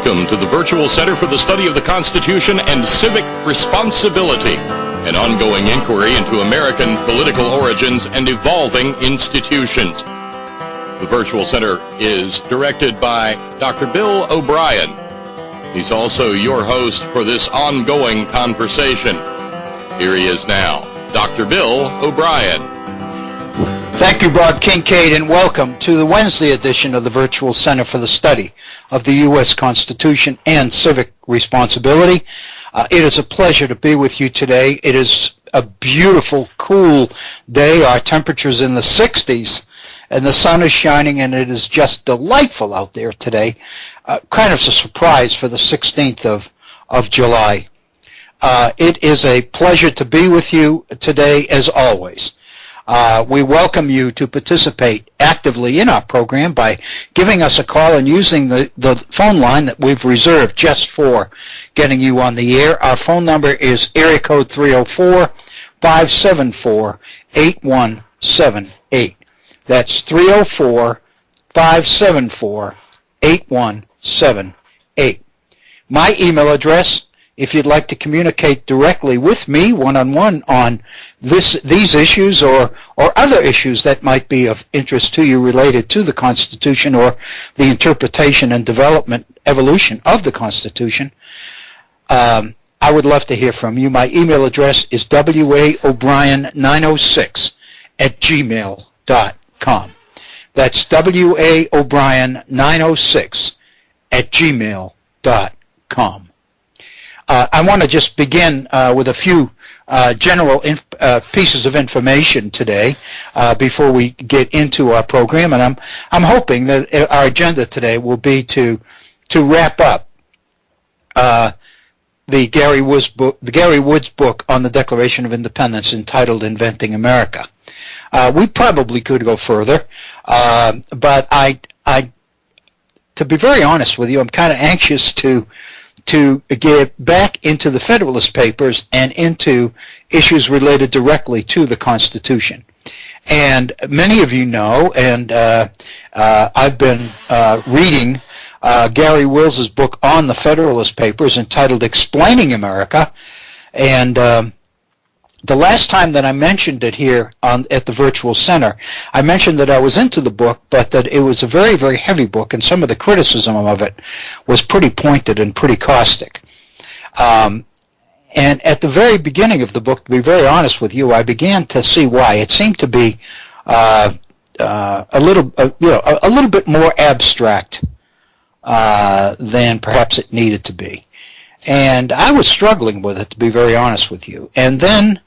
Welcome to the Virtual Center for the Study of the Constitution and Civic Responsibility, an ongoing inquiry into American political origins and evolving institutions. The Virtual Center is directed by Dr. Bill O'Brien. He's also your host for this ongoing conversation. Here he is now, Dr. Bill O'Brien. Thank you, Bob Kincaid, and welcome to the Wednesday edition of the Virtual Center for the Study of the U.S. Constitution and Civic Responsibility. It is a pleasure to be with you today. It is a beautiful, cool day. Our temperature's in the 60s, and the sun is shining, and it is just delightful out there today. Kind of a surprise for the 16th of July. It is a pleasure to be with you today, as always. We welcome you to participate actively in our program by giving us a call and using the phone line that we've reserved just for getting you on the air. Our phone number is area code 304-574-8178. That's 304-574-8178. My email address, if you'd like to communicate directly with me one-on-one on these issues or other issues that might be of interest to you related to the Constitution or the interpretation and evolution of the Constitution, I would love to hear from you. My email address is waobrien906@gmail.com. That's waobrien906@gmail.com. I want to just begin with a few general pieces of information today before we get into our program, and I'm hoping that our agenda today will be to wrap up the Gary Woods book on the Declaration of Independence entitled "Inventing America." We probably could go further, but to be very honest with you, I'm kind of anxious to get back into the Federalist Papers and into issues related directly to the Constitution. And many of you know, and I've been reading Gary Wills's book on the Federalist Papers entitled "Explaining America," and the last time that I mentioned it here at the Virtual Center, I mentioned that I was into the book, but that it was a very, very heavy book, and some of the criticism of it was pretty pointed and pretty caustic. And at the very beginning of the book, to be very honest with you, I began to see why. It seemed to be a little bit more abstract than perhaps it needed to be. And I was struggling with it, to be very honest with you. And then,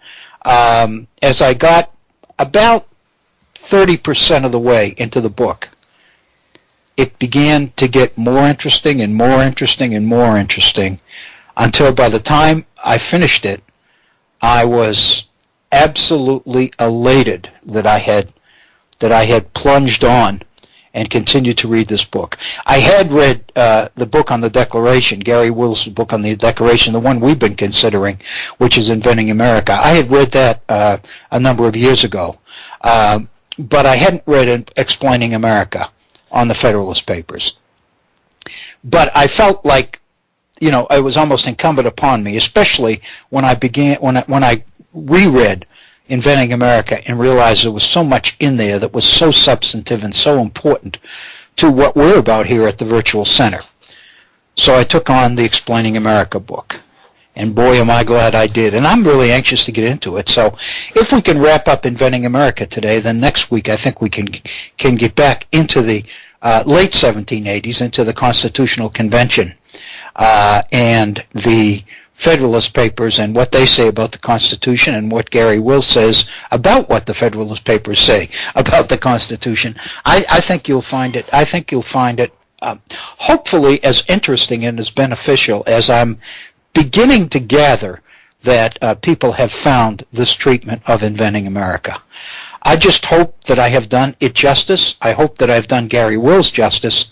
as I got about 30% of the way into the book, it began to get more interesting and more interesting and more interesting, until by the time I finished it, I was absolutely elated that I had plunged on and continued to read this book. I had read the book on the Declaration, Gary Will's book on the Declaration, the one we've been considering, which is "Inventing America." I had read that a number of years ago, but I hadn't read "Explaining America" on the Federalist Papers. But I felt like, it was almost incumbent upon me, especially when I reread "Inventing America" and realized there was so much in there that was so substantive and so important to what we're about here at the Virtual Center. So I took on the "Explaining America" book, and boy, am I glad I did. And I'm really anxious to get into it. So if we can wrap up "Inventing America" today, then next week I think we can get back into the late 1780s, into the Constitutional Convention and the Federalist Papers and what they say about the Constitution, and what Gary Will says about what the Federalist Papers say about the Constitution. I think you'll find it. Hopefully as interesting and as beneficial as I'm beginning to gather that people have found this treatment of "Inventing America." I just hope that I have done it justice. I hope that I've done Gary Will's justice.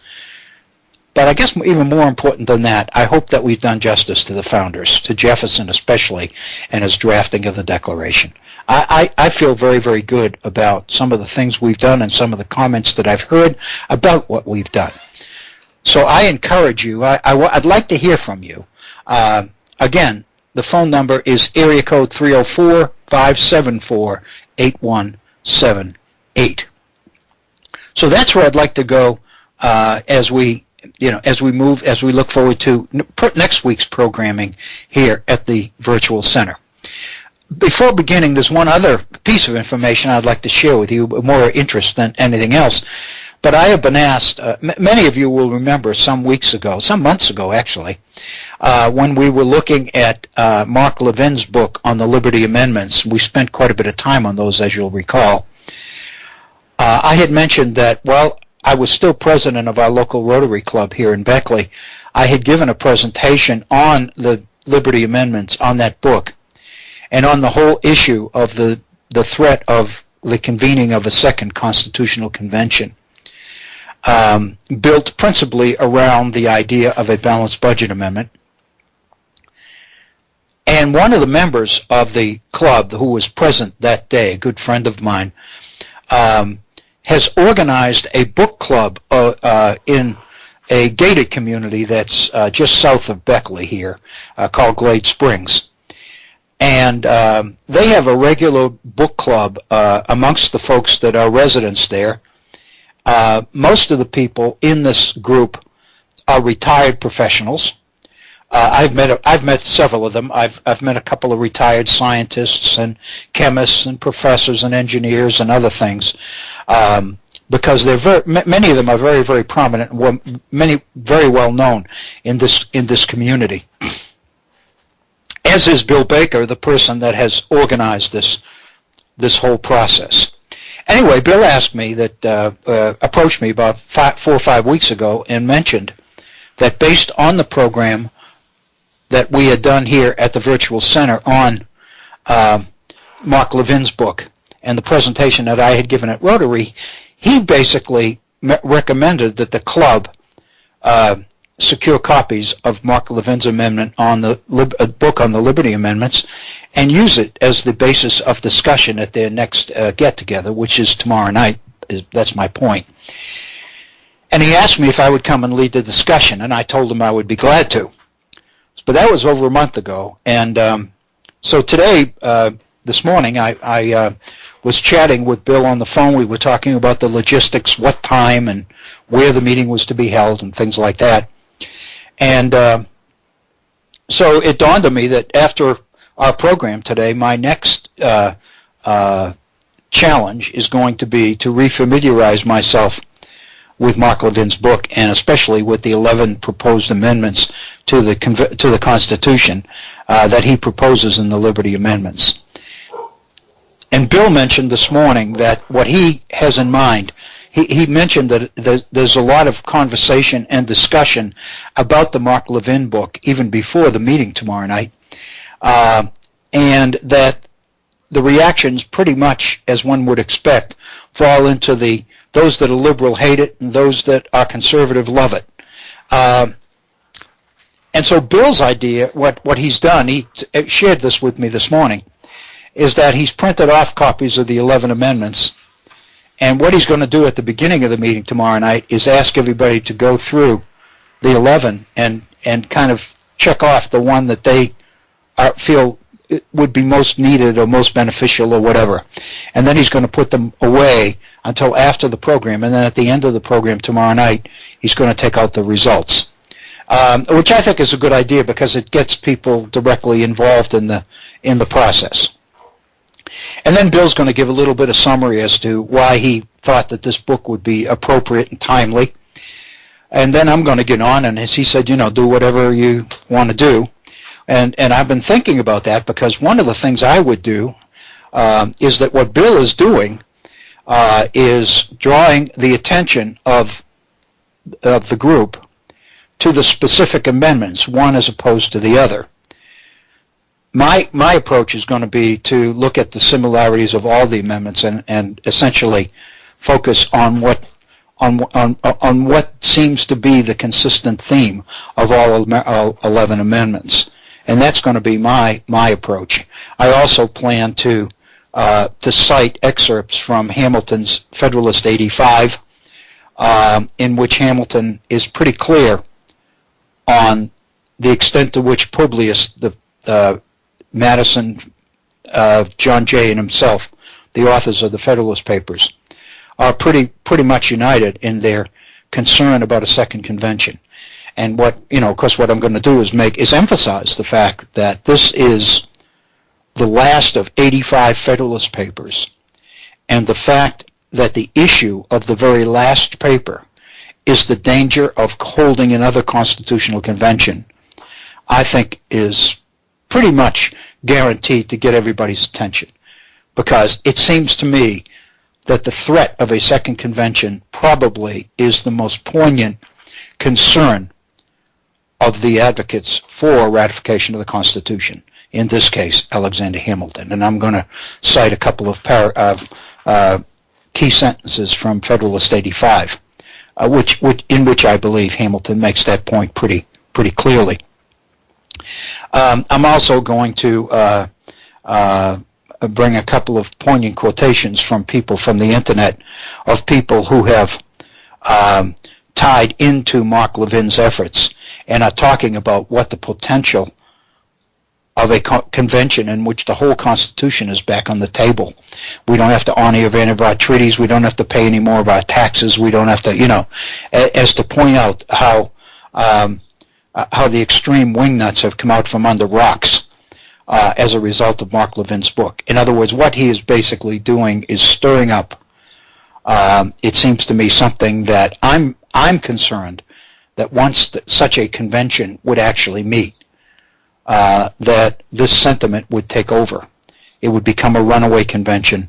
But I guess even more important than that, I hope that we've done justice to the founders, to Jefferson especially, and his drafting of the Declaration. I feel very, very good about some of the things we've done and some of the comments that I've heard about what we've done. So I encourage you. I'd like to hear from you. Again, the phone number is area code 304-574-8178. So that's where I'd like to go as we look forward to next week's programming here at the Virtual Center. Before beginning, there's one other piece of information I'd like to share with you, more interest than anything else. But I have been asked, many of you will remember some months ago actually, when we were looking at Mark Levin's book on the Liberty Amendments. We spent quite a bit of time on those, as you'll recall. I had mentioned that while I was still president of our local Rotary Club here in Beckley, I had given a presentation on the Liberty Amendments on that book, and on the whole issue of the threat of the convening of a second constitutional convention, built principally around the idea of a balanced budget amendment. And one of the members of the club who was present that day, a good friend of mine, has organized a book club in a gated community that's just south of Beckley here, called Glade Springs. And they have a regular book club amongst the folks that are residents there. Most of the people in this group are retired professionals. I've met several of them. I've met a couple of retired scientists and chemists and professors and engineers and other things, because many of them are very, very prominent, many very well known in this community. As is Bill Baker, the person that has organized this whole process. Anyway, Bill asked me approached me about 4 or 5 weeks ago and mentioned that based on the program that we had done here at the Virtual Center on Mark Levin's book and the presentation that I had given at Rotary, he basically recommended that the club secure copies of Mark Levin's amendment on the book on the Liberty Amendments and use it as the basis of discussion at their next get-together, which is tomorrow night. That's my point. And he asked me if I would come and lead the discussion, and I told him I would be glad to. But that was over a month ago, and so today, this morning, I was chatting with Bill on the phone. We were talking about the logistics, what time and where the meeting was to be held and things like that. And so it dawned on me that after our program today, my next challenge is going to be to refamiliarize myself with Mark Levin's book, and especially with the 11 proposed amendments to the Constitution that he proposes in the Liberty Amendments. And Bill mentioned this morning that what he has in mind, he mentioned that there's a lot of conversation and discussion about the Mark Levin book even before the meeting tomorrow night, and that the reactions pretty much, as one would expect, fall into those that are liberal hate it and those that are conservative love it. And so Bill's idea, what he's done, he shared this with me this morning, is that he's printed off copies of the 11 amendments, and what he's going to do at the beginning of the meeting tomorrow night is ask everybody to go through the 11 and kind of check off the one that they feel would be most needed or most beneficial or whatever. And then he's going to put them away until after the program, and then at the end of the program tomorrow night, he's going to take out the results, which I think is a good idea because it gets people directly involved in the process. And then Bill's going to give a little bit of summary as to why he thought that this book would be appropriate and timely. And then I'm going to get on, and as he said, do whatever you want to do. And I've been thinking about that because one of the things I would do is that what Bill is doing is drawing the attention of the group to the specific amendments, one as opposed to the other. My approach is going to be to look at the similarities of all the amendments and essentially focus on what seems to be the consistent theme of all 11 amendments. And that's going to be my approach. I also plan to cite excerpts from Hamilton's Federalist 85, in which Hamilton is pretty clear on the extent to which Publius, Madison, John Jay, and himself, the authors of the Federalist Papers, are pretty much united in their concern about a second convention. And what, of course, what I'm going to do is emphasize the fact that this is the last of 85 Federalist Papers, and the fact that the issue of the very last paper is the danger of holding another constitutional convention, I think is pretty much guaranteed to get everybody's attention, because it seems to me that the threat of a second convention probably is the most poignant concern of the advocates for ratification of the Constitution, in this case, Alexander Hamilton. And I'm going to cite a couple of key sentences from Federalist 85, in which I believe Hamilton makes that point pretty clearly. I'm also going to bring a couple of poignant quotations from people from the internet, of people who have tied into Mark Levin's efforts and are talking about what the potential of a convention in which the whole Constitution is back on the table. We don't have to honor any of our treaties. We don't have to pay any more of our taxes. We don't have to, as to point out how the extreme wingnuts have come out from under rocks as a result of Mark Levin's book. In other words, what he is basically doing is stirring up, it seems to me, something that I'm concerned that once such a convention would actually meet, that this sentiment would take over. It would become a runaway convention,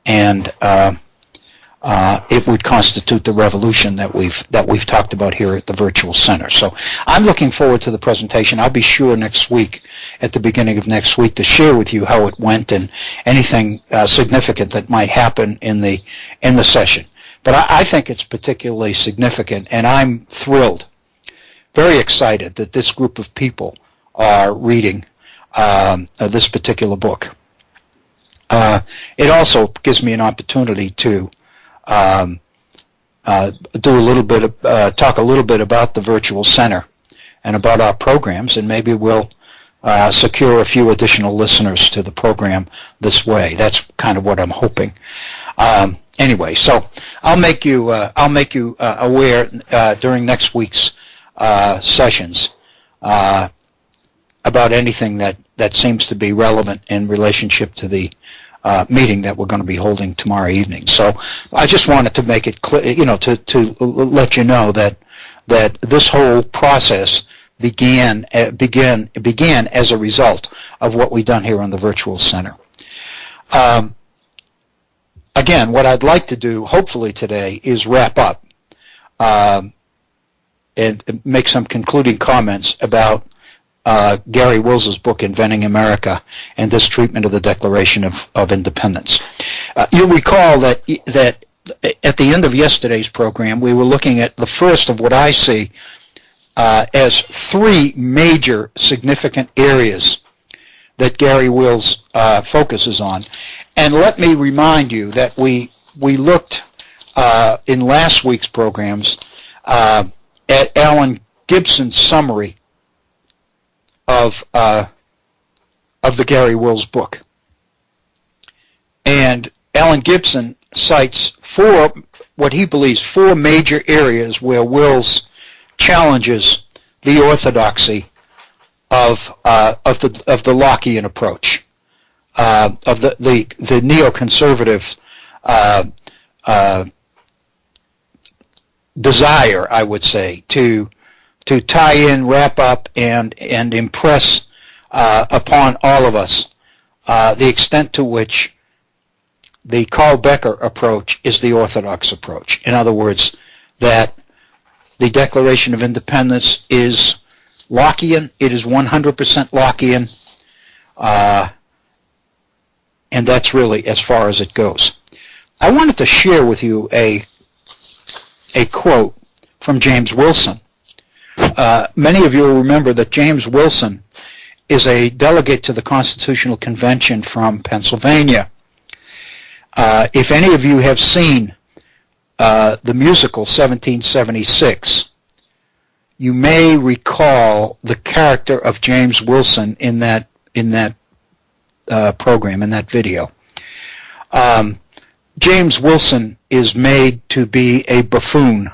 and it would constitute the revolution that we've talked about here at the Virtual Center. So I'm looking forward to the presentation. I'll be sure next week, at the beginning of next week, to share with you how it went and anything significant that might happen in the session. But I think it's particularly significant, and I'm thrilled, very excited that this group of people are reading this particular book. It also gives me an opportunity to talk a little bit about the Virtual Center and about our programs, and maybe we'll secure a few additional listeners to the program this way. That's kind of what I'm hoping. Anyway, so I'll make you aware during next week's sessions about anything that seems to be relevant in relationship to the meeting that we're going to be holding tomorrow evening. So I just wanted to make it clear, to let you know that this whole process began as a result of what we've done here on the Virtual Center. Again, what I'd like to do, hopefully today, is wrap up and make some concluding comments about Gary Wills's book, Inventing America, and this treatment of the Declaration of Independence. You'll recall that at the end of yesterday's program, we were looking at the first of what I see as three major significant areas that Gary Wills focuses on. And let me remind you that we looked in last week's programs at Alan Gibson's summary of the Gary Wills book. And Alan Gibson cites what he believes four major areas where Wills challenges the orthodoxy of the Lockean approach, of the neoconservative desire, I would say, to tie in, wrap up, and impress upon all of us the extent to which the Carl Becker approach is the orthodox approach. In other words, that the Declaration of Independence is Lockean. It is 100% Lockean, and that's really as far as it goes. I wanted to share with you a quote from James Wilson. Many of you will remember that James Wilson is a delegate to the Constitutional Convention from Pennsylvania. If any of you have seen the musical 1776, you may recall the character of James Wilson in that program, in that video. James Wilson is made to be a buffoon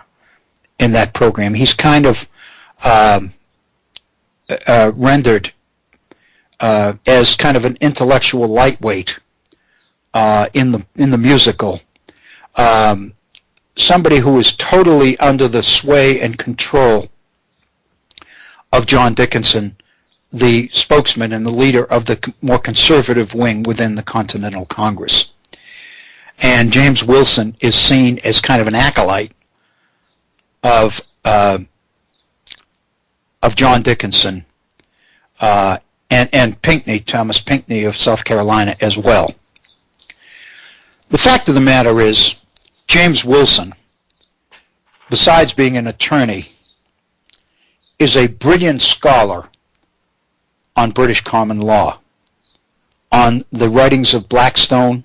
in that program. He's kind of rendered as kind of an intellectual lightweight in the musical. Somebody who is totally under the sway and control of John Dickinson, the spokesman and the leader of the more conservative wing within the Continental Congress. And James Wilson is seen as kind of an acolyte of John Dickinson and Pinckney, Thomas Pinckney of South Carolina as well. The fact of the matter is, James Wilson, besides being an attorney, is a brilliant scholar on British common law, on the writings of Blackstone,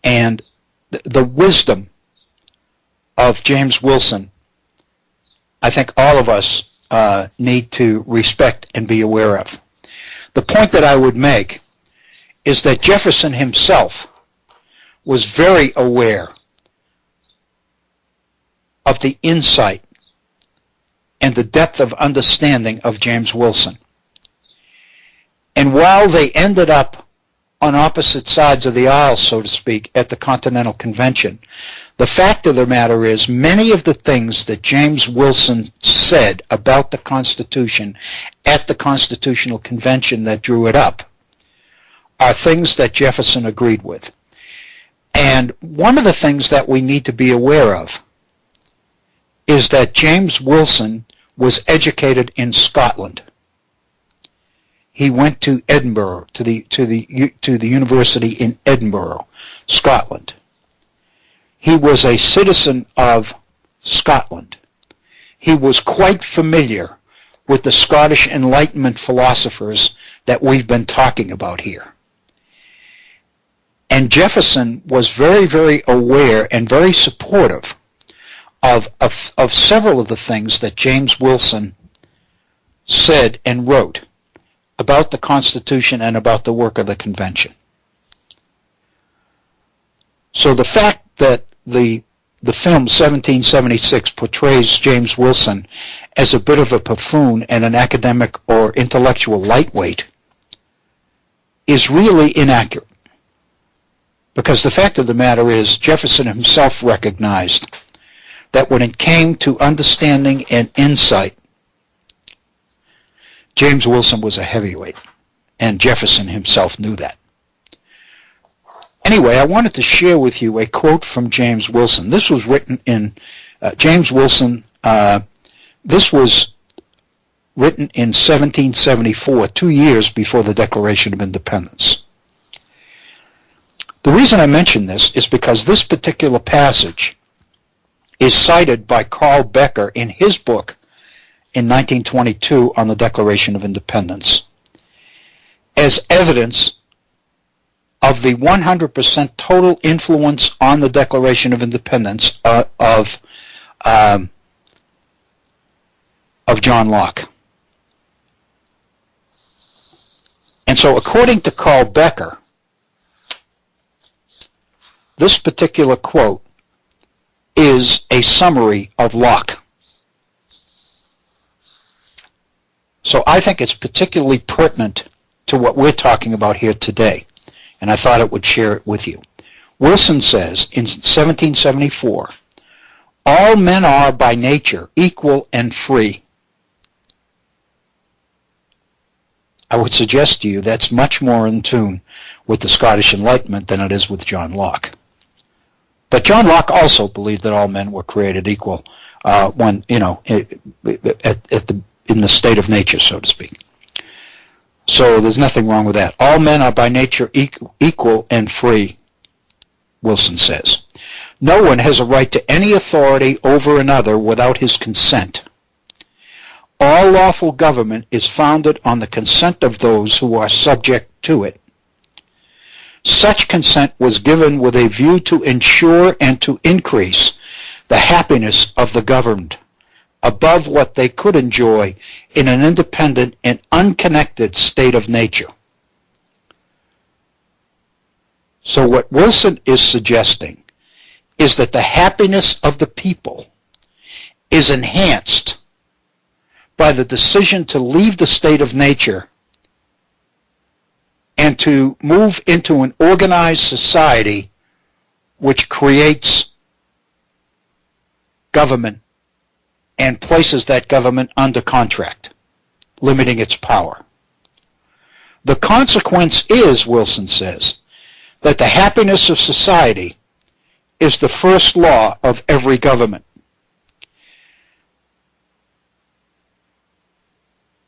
and the wisdom of James Wilson, I think all of us need to respect and be aware of. The point that I would make is that Jefferson himself was very aware of the insight and the depth of understanding of James Wilson. And while they ended up on opposite sides of the aisle, so to speak, at the Continental Convention, the fact of the matter is many of the things that James Wilson said about the Constitution at the Constitutional Convention that drew it up are things that Jefferson agreed with. And one of the things that we need to be aware of is that James Wilson was educated in Scotland. He went to Edinburgh, to the university in Edinburgh, Scotland. He was a citizen of Scotland. He was quite familiar with the Scottish Enlightenment philosophers that we've been talking about here. And Jefferson was very, very aware and very supportive of several of the things that James Wilson said and wrote about the Constitution and about the work of the Convention. So the fact that the film 1776 portrays James Wilson as a bit of a buffoon and an academic or intellectual lightweight is really inaccurate. Because the fact of the matter is, Jefferson himself recognized that when it came to understanding and insight, James Wilson was a heavyweight, and Jefferson himself knew that. Anyway, I wanted to share with you a quote from James Wilson. This was written in James Wilson. This was written in 1774, 2 years before the Declaration of Independence. The reason I mention this is because this particular passage is cited by Carl Becker in his book in 1922 on the Declaration of Independence as evidence of the 100% total influence on the Declaration of Independence of John Locke. And so according to Carl Becker, this particular quote is a summary of Locke. So I think it's particularly pertinent to what we're talking about here today, and I thought it would share it with you. Wilson says in 1774, all men are by nature equal and free. I would suggest to you that's much more in tune with the Scottish Enlightenment than it is with John Locke. But John Locke also believed that all men were created equal when, in the state of nature, so to speak. So there's nothing wrong with that. All men are by nature equal and free, Wilson says. No one has a right to any authority over another without his consent. All lawful government is founded on the consent of those who are subject to it. Such consent was given with a view to ensure and to increase the happiness of the governed above what they could enjoy in an independent and unconnected state of nature. So what Wilson is suggesting is that the happiness of the people is enhanced by the decision to leave the state of nature and to move into an organized society which creates government and places that government under contract, limiting its power. The consequence is, Wilson says, that the happiness of society is the first law of every government.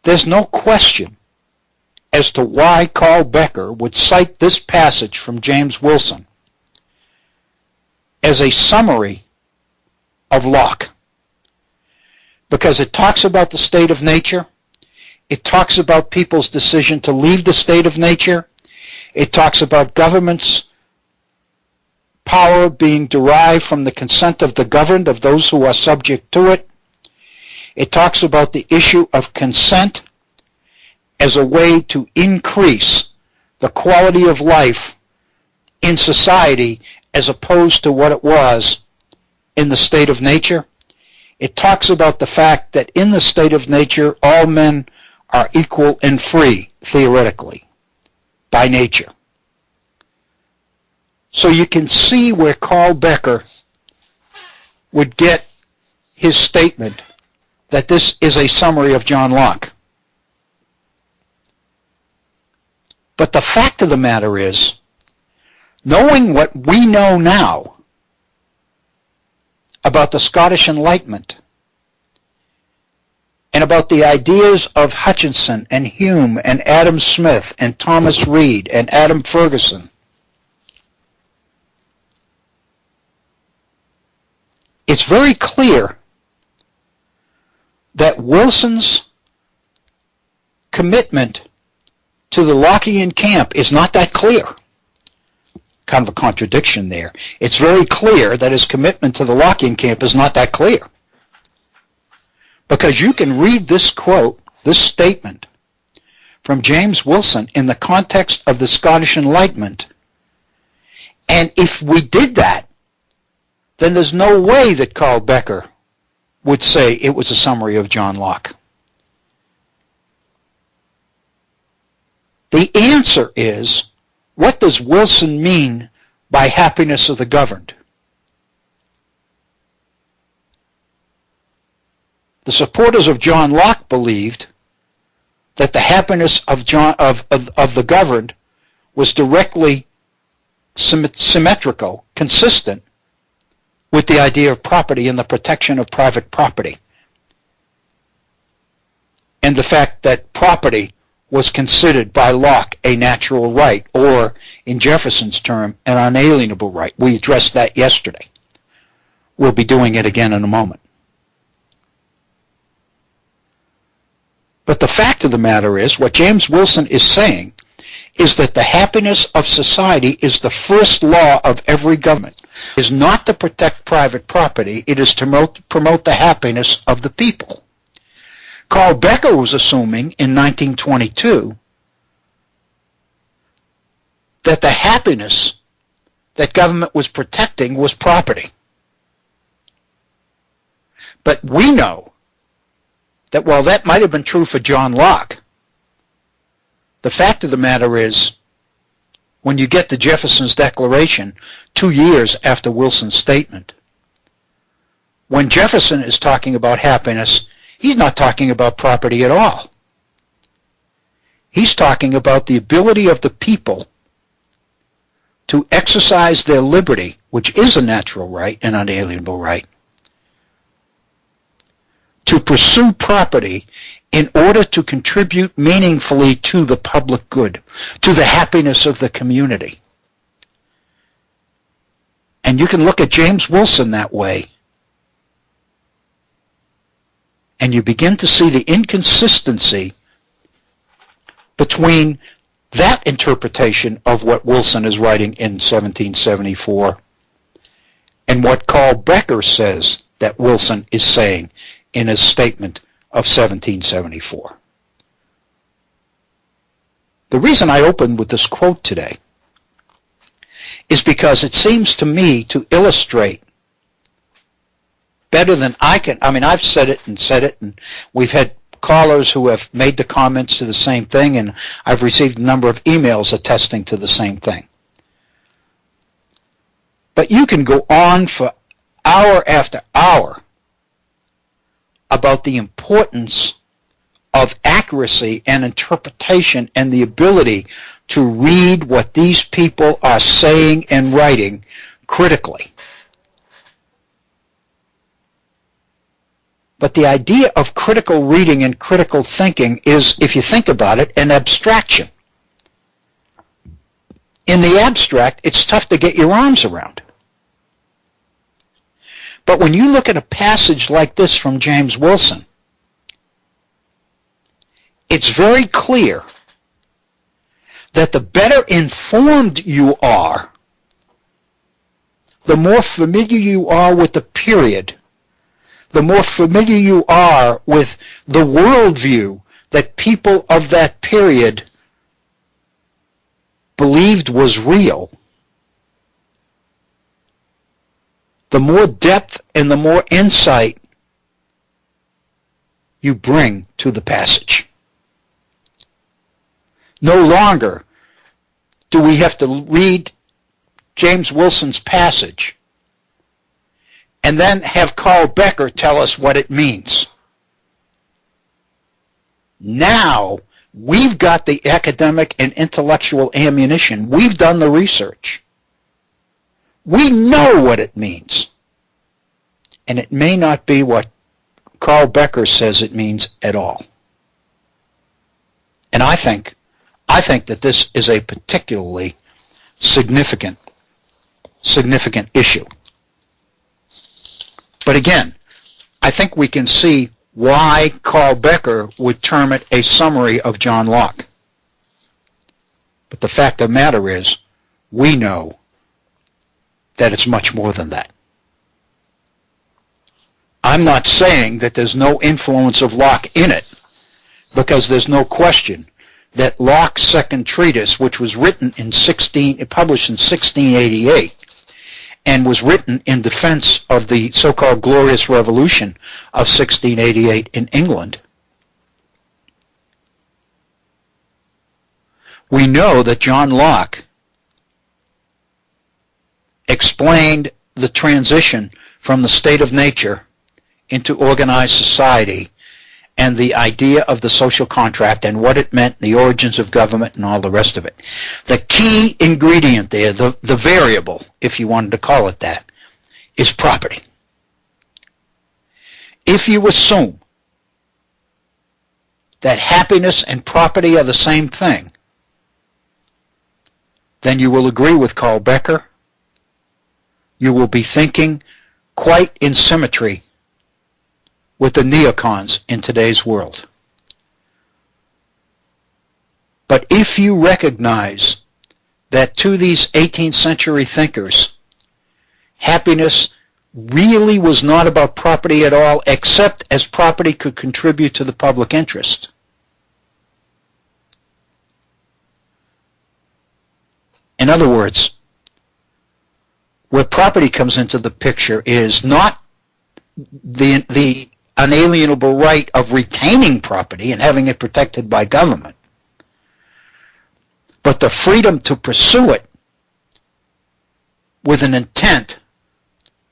There's no question as to why Carl Becker would cite this passage from James Wilson as a summary of Locke, because it talks about the state of nature, it talks about people's decision to leave the state of nature, it talks about government's power being derived from the consent of the governed, of those who are subject to it. It talks about the issue of consent as a way to increase the quality of life in society as opposed to what it was in the state of nature. It talks about the fact that in the state of nature all men are equal and free, theoretically, by nature. So you can see where Carl Becker would get his statement that this is a summary of John Locke. But the fact of the matter is, knowing what we know now about the Scottish Enlightenment and about the ideas of Hutchinson and Hume and Adam Smith and Thomas Reid and Adam Ferguson, it's very clear that Wilson's commitment to the Lockean camp is not that clear. Kind of a contradiction there. It's very clear that his commitment to the Lockean camp is not that clear. Because you can read this quote, this statement, from James Wilson in the context of the Scottish Enlightenment, and if we did that, then there's no way that Carl Becker would say it was a summary of John Locke. The answer is, what does Wilson mean by happiness of the governed? The supporters of John Locke believed that the happiness of the governed was directly symmetrical, consistent with the idea of property and the protection of private property, and the fact that property was considered by Locke a natural right, or, in Jefferson's term, an unalienable right. We addressed that yesterday. We'll be doing it again in a moment. But the fact of the matter is, what James Wilson is saying is that the happiness of society is the first law of every government. It is not to protect private property, it is to promote the happiness of the people. Carl Becker was assuming in 1922 that the happiness that government was protecting was property. But we know that while that might have been true for John Locke, the fact of the matter is, when you get to Jefferson's Declaration 2 years after Wilson's statement, when Jefferson is talking about happiness, he's not talking about property at all. He's talking about the ability of the people to exercise their liberty, which is a natural right, an unalienable right, to pursue property in order to contribute meaningfully to the public good, to the happiness of the community. And you can look at James Wilson that way, and you begin to see the inconsistency between that interpretation of what Wilson is writing in 1774 and what Carl Becker says that Wilson is saying in his statement of 1774. The reason I opened with this quote today is because it seems to me to illustrate better than I can. I mean, I've said it, and we've had callers who have made the comments to the same thing, and I've received a number of emails attesting to the same thing. But you can go on for hour after hour about the importance of accuracy and interpretation and the ability to read what these people are saying and writing critically. But the idea of critical reading and critical thinking is, if you think about it, an abstraction. In the abstract, it's tough to get your arms around. But when you look at a passage like this from James Wilson, it's very clear that the better informed you are, the more familiar you are with the period, the more familiar you are with the worldview that people of that period believed was real, the more depth and the more insight you bring to the passage. No longer do we have to read James Wilson's passage and then have Carl Becker tell us what it means. Now, we've got the academic and intellectual ammunition. We've done the research. We know what it means. And it may not be what Carl Becker says it means at all. And I think that this is a particularly significant issue. But again, I think we can see why Carl Becker would term it a summary of John Locke. But the fact of the matter is, we know that it's much more than that. I'm not saying that there's no influence of Locke in it, because there's no question that Locke's second treatise, which was written published in 1688, and was written in defense of the so-called Glorious Revolution of 1688 in England, we know that John Locke explained the transition from the state of nature into organized society and the idea of the social contract and what it meant, the origins of government and all the rest of it. The key ingredient there, the variable, if you wanted to call it that, is property. If you assume that happiness and property are the same thing, then you will agree with Carl Becker. You will be thinking quite in symmetry with the neocons in today's world. But if you recognize that to these 18th century thinkers, happiness really was not about property at all, except as property could contribute to the public interest, in other words, where property comes into the picture is not the unalienable right of retaining property and having it protected by government, but the freedom to pursue it with an intent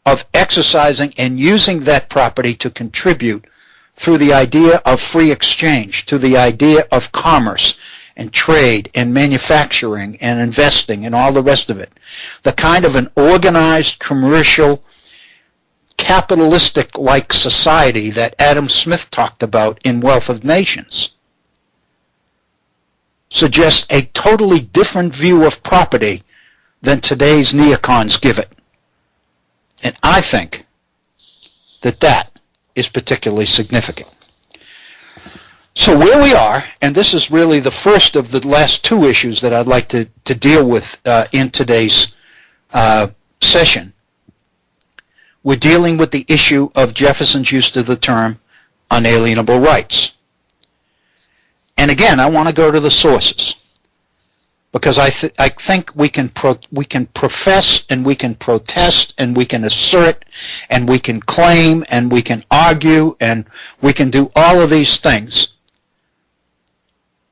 of exercising and using that property to contribute through the idea of free exchange, to the idea of commerce and trade and manufacturing and investing and all the rest of it. The kind of an organized commercial capitalistic-like society that Adam Smith talked about in Wealth of Nations suggests a totally different view of property than today's neocons give it. And I think that that is particularly significant. So where we are, and this is really the first of the last two issues that I'd like to deal with in today's session, we're dealing with the issue of Jefferson's use of the term unalienable rights. And again, I want to go to the sources, because I think we can profess and we can protest and we can assert and we can claim and we can argue and we can do all of these things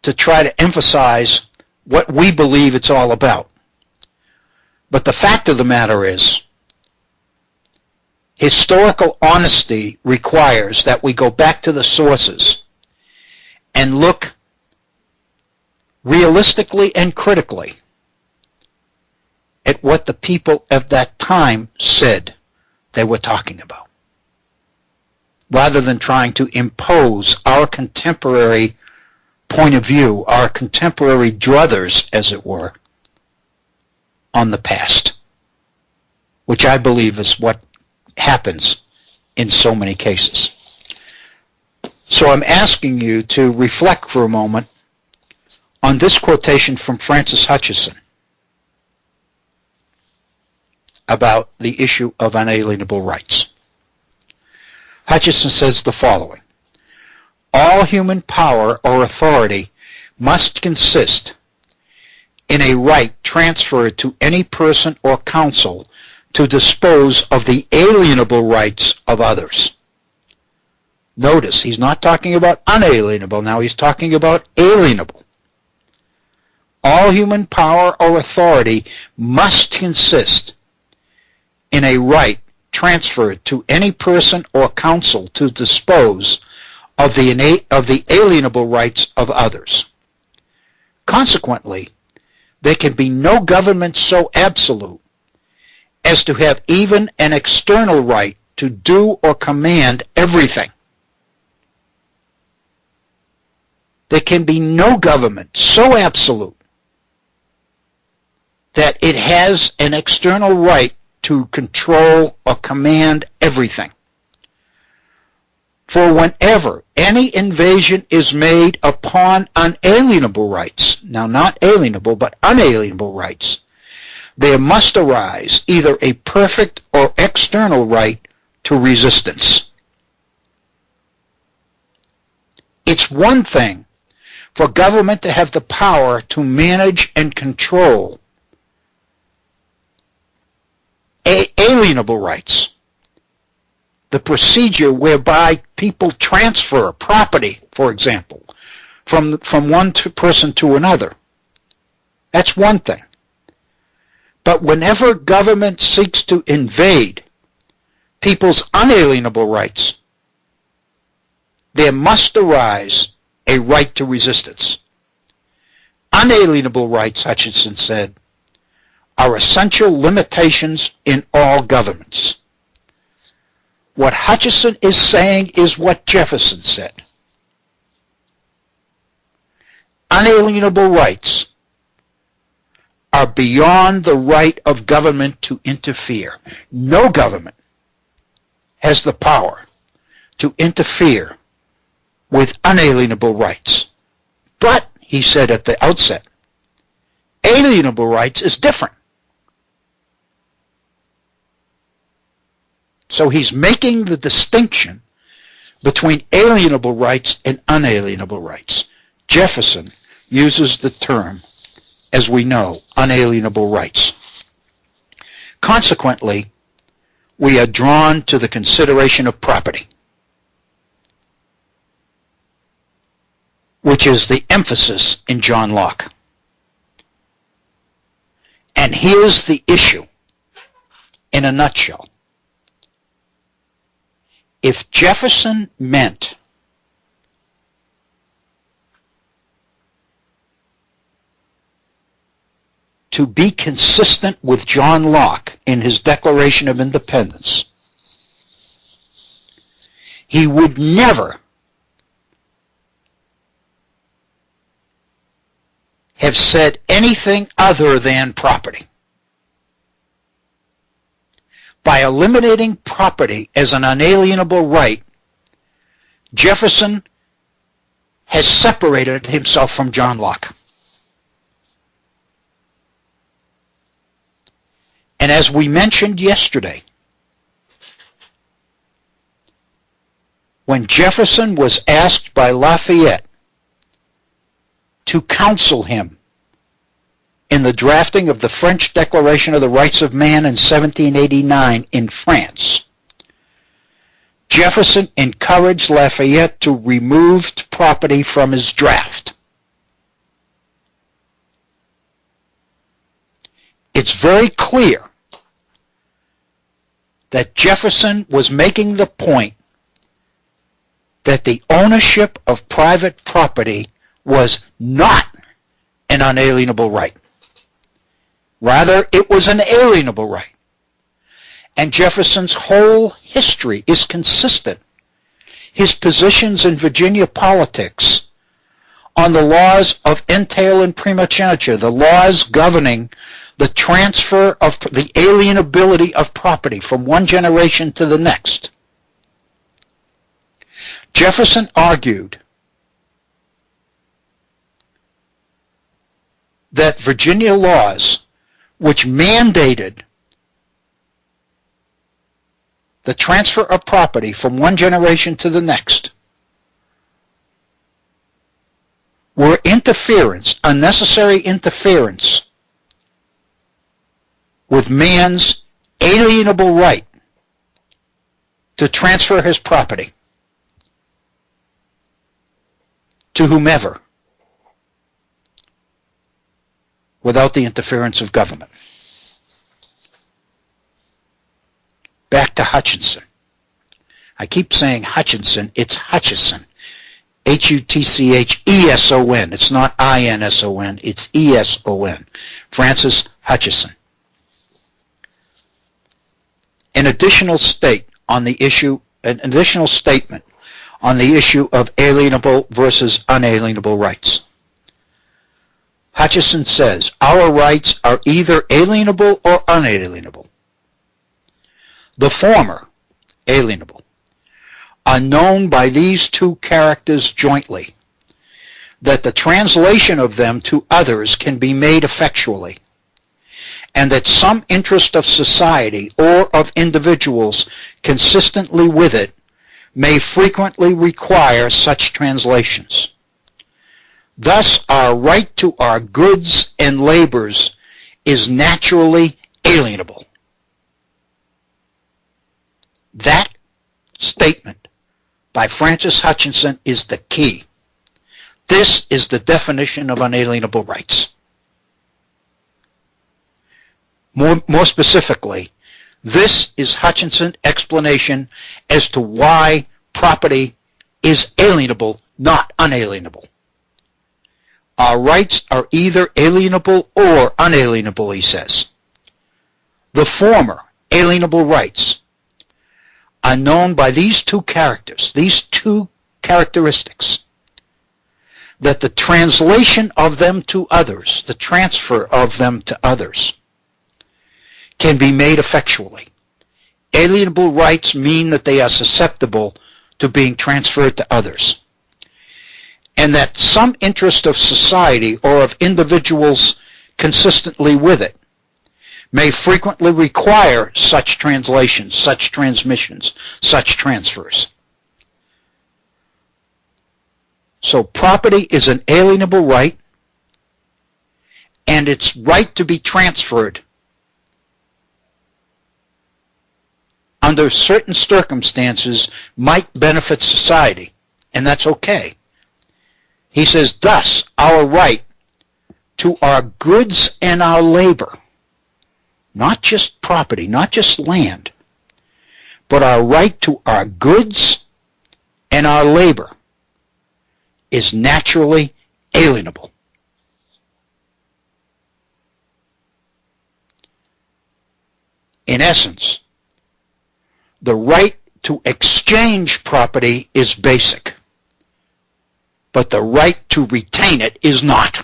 to try to emphasize what we believe it's all about. But the fact of the matter is, historical honesty requires that we go back to the sources and look realistically and critically at what the people of that time said they were talking about, rather than trying to impose our contemporary point of view, our contemporary druthers, as it were, on the past, which I believe is what happens in so many cases. So I'm asking you to reflect for a moment on this quotation from Francis Hutcheson about the issue of unalienable rights. Hutcheson says the following: all human power or authority must consist in a right transferred to any person or council to dispose of the alienable rights of others. Notice, he's not talking about unalienable now, he's talking about alienable. All human power or authority must consist in a right transferred to any person or council to dispose of the alienable rights of others. Consequently, there can be no government so absolute as to have even an external right to do or command everything. There can be no government so absolute that it has an external right to control or command everything. For whenever any invasion is made upon unalienable rights, now not alienable but unalienable rights, there must arise either a perfect or external right to resistance. It's one thing for government to have the power to manage and control alienable rights, the procedure whereby people transfer property, for example, from one person to another. That's one thing. But whenever government seeks to invade people's unalienable rights, there must arise a right to resistance. Unalienable rights, Hutcheson said, are essential limitations in all governments. What Hutcheson is saying is what Jefferson said. Unalienable rights are beyond the right of government to interfere. No government has the power to interfere with unalienable rights. But, he said at the outset, alienable rights is different. So he's making the distinction between alienable rights and unalienable rights. Jefferson uses the term, as we know, unalienable rights. Consequently, we are drawn to the consideration of property, which is the emphasis in John Locke. And here's the issue in a nutshell. If Jefferson meant to be consistent with John Locke in his Declaration of Independence, he would never have said anything other than property. By eliminating property as an unalienable right, Jefferson has separated himself from John Locke. And as we mentioned yesterday, when Jefferson was asked by Lafayette to counsel him in the drafting of the French Declaration of the Rights of Man in 1789 in France, Jefferson encouraged Lafayette to remove property from his draft. It's very clear that Jefferson was making the point that the ownership of private property was not an unalienable right. Rather, it was an alienable right. And Jefferson's whole history is consistent. His positions in Virginia politics on the laws of entail and primogeniture, the laws governing the transfer of the alienability of property from one generation to the next. Jefferson argued that Virginia laws, which mandated the transfer of property from one generation to the next, were interference, unnecessary interference with man's alienable right to transfer his property to whomever without the interference of government. Back to Hutchinson. I keep saying Hutchinson, it's Hutchison. Hutcheson. It's not Inson, it's Eson. Francis Hutcheson. An additional statement on the issue of alienable versus unalienable rights. Hutcheson says, our rights are either alienable or unalienable. The former, alienable, are known by these two characters jointly, that the translation of them to others can be made effectually, and that some interest of society or of individuals consistently with it may frequently require such translations. Thus, our right to our goods and labors is naturally alienable. That statement by Francis Hutchinson is the key. This is the definition of unalienable rights. More specifically, this is Hutchinson's explanation as to why property is alienable, not unalienable. Our rights are either alienable or unalienable, he says. The former, alienable rights, are known by these two characteristics, that the translation of them to others, the transfer of them to others, can be made effectually. Alienable rights mean that they are susceptible to being transferred to others, and that some interest of society or of individuals consistently with it may frequently require such translations, such transmissions, such transfers. So property is an alienable right, and its right to be transferred under certain circumstances might benefit society, and that's okay. He says, thus, our right to our goods and our labor, not just property, not just land, but our right to our goods and our labor is naturally alienable. In essence, the right to exchange property is basic, but the right to retain it is not.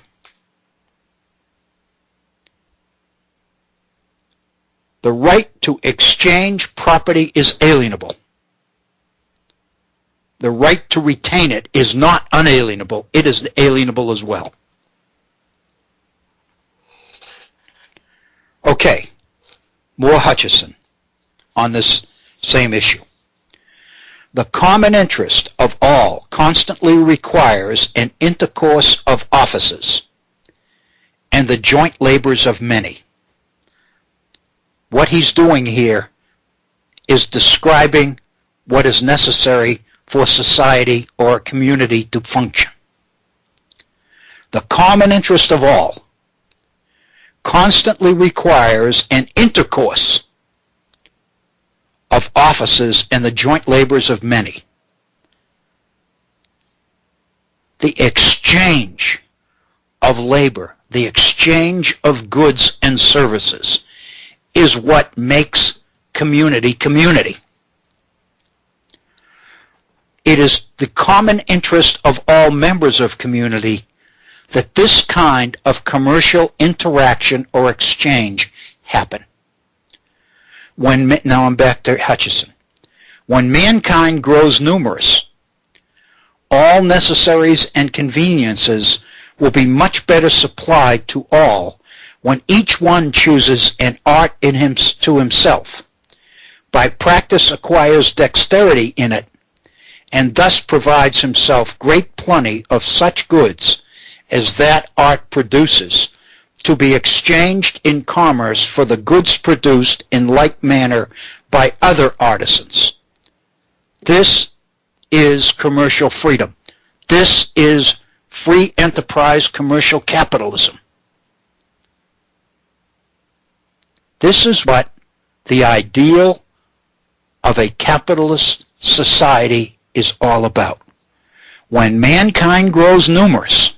The right to exchange property is alienable. the right to retain it is not unalienable. It is alienable as well. Okay, more Hutcheson on this same issue. The common interest of all constantly requires an intercourse of offices and the joint labors of many. What he's doing here is describing what is necessary for society or a community to function. The common interest of all constantly requires an intercourse of offices and the joint labors of many. The exchange of labor, the exchange of goods and services is what makes community community. It is the common interest of all members of community that this kind of commercial interaction or exchange happen. Now I'm back to Hutcheson. When mankind grows numerous, all necessaries and conveniences will be much better supplied to all when each one chooses an art to himself, by practice acquires dexterity in it, and thus provides himself great plenty of such goods as that art produces, to be exchanged in commerce for the goods produced in like manner by other artisans. This is commercial freedom. This is free enterprise commercial capitalism. This is what the ideal of a capitalist society is all about. When mankind grows numerous,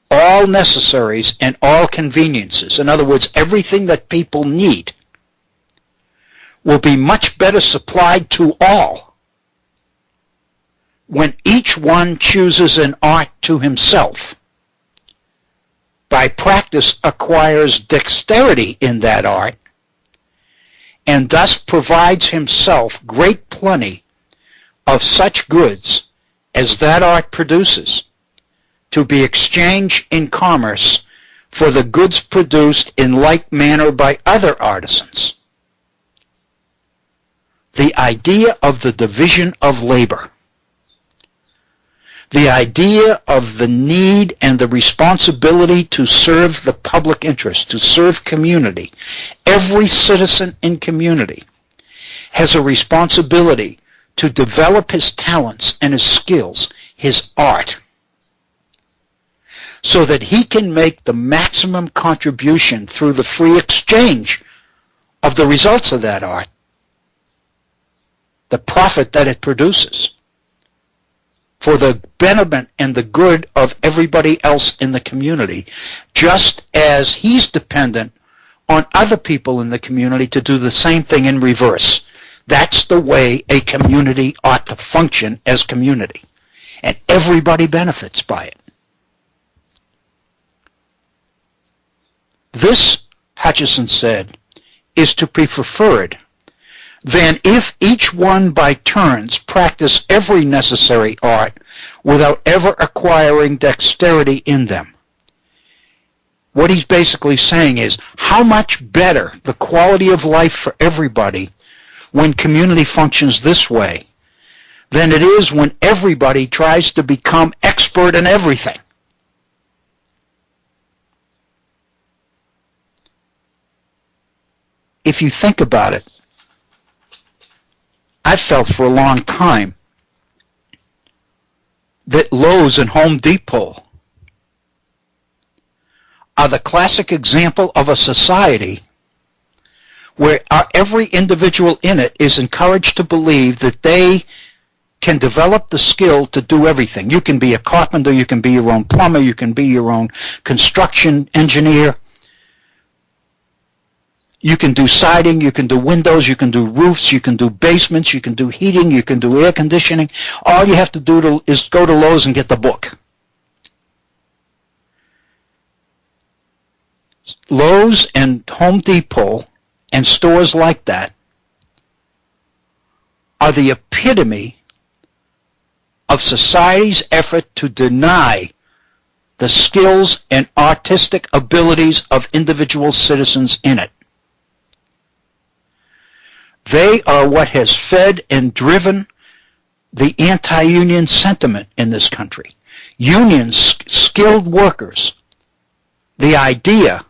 all necessaries and all conveniences, in other words, everything that people need, will be much better supplied to all when each one chooses an art to himself, by practice acquires dexterity in that art, and thus provides himself great plenty of such goods as that art produces, to be exchanged in commerce for the goods produced in like manner by other artisans. The idea of the division of labor, the idea of the need and the responsibility to serve the public interest, to serve community. Every citizen in community has a responsibility to develop his talents and his skills, his art, so that he can make the maximum contribution through the free exchange of the results of that art, the profit that it produces, for the betterment and the good of everybody else in the community, just as he's dependent on other people in the community to do the same thing in reverse. That's the way a community ought to function as community, and everybody benefits by it. This, Hutcheson said, is to be preferred than if each one by turns practice every necessary art without ever acquiring dexterity in them. What he's basically saying is how much better the quality of life for everybody when community functions this way than it is when everybody tries to become expert in everything. If you think about it, I've felt for a long time that Lowe's and Home Depot are the classic example of a society where every individual in it is encouraged to believe that they can develop the skill to do everything. You can be a carpenter, you can be your own plumber, you can be your own construction engineer. You can do siding, you can do windows, you can do roofs, you can do basements, you can do heating, you can do air conditioning. All you have to do is go to Lowe's and get the book. Lowe's and Home Depot and stores like that are the epitome of society's effort to deny the skills and artistic abilities of individual citizens in it. They are what has fed and driven the anti-union sentiment in this country. Unions, skilled workers, the idea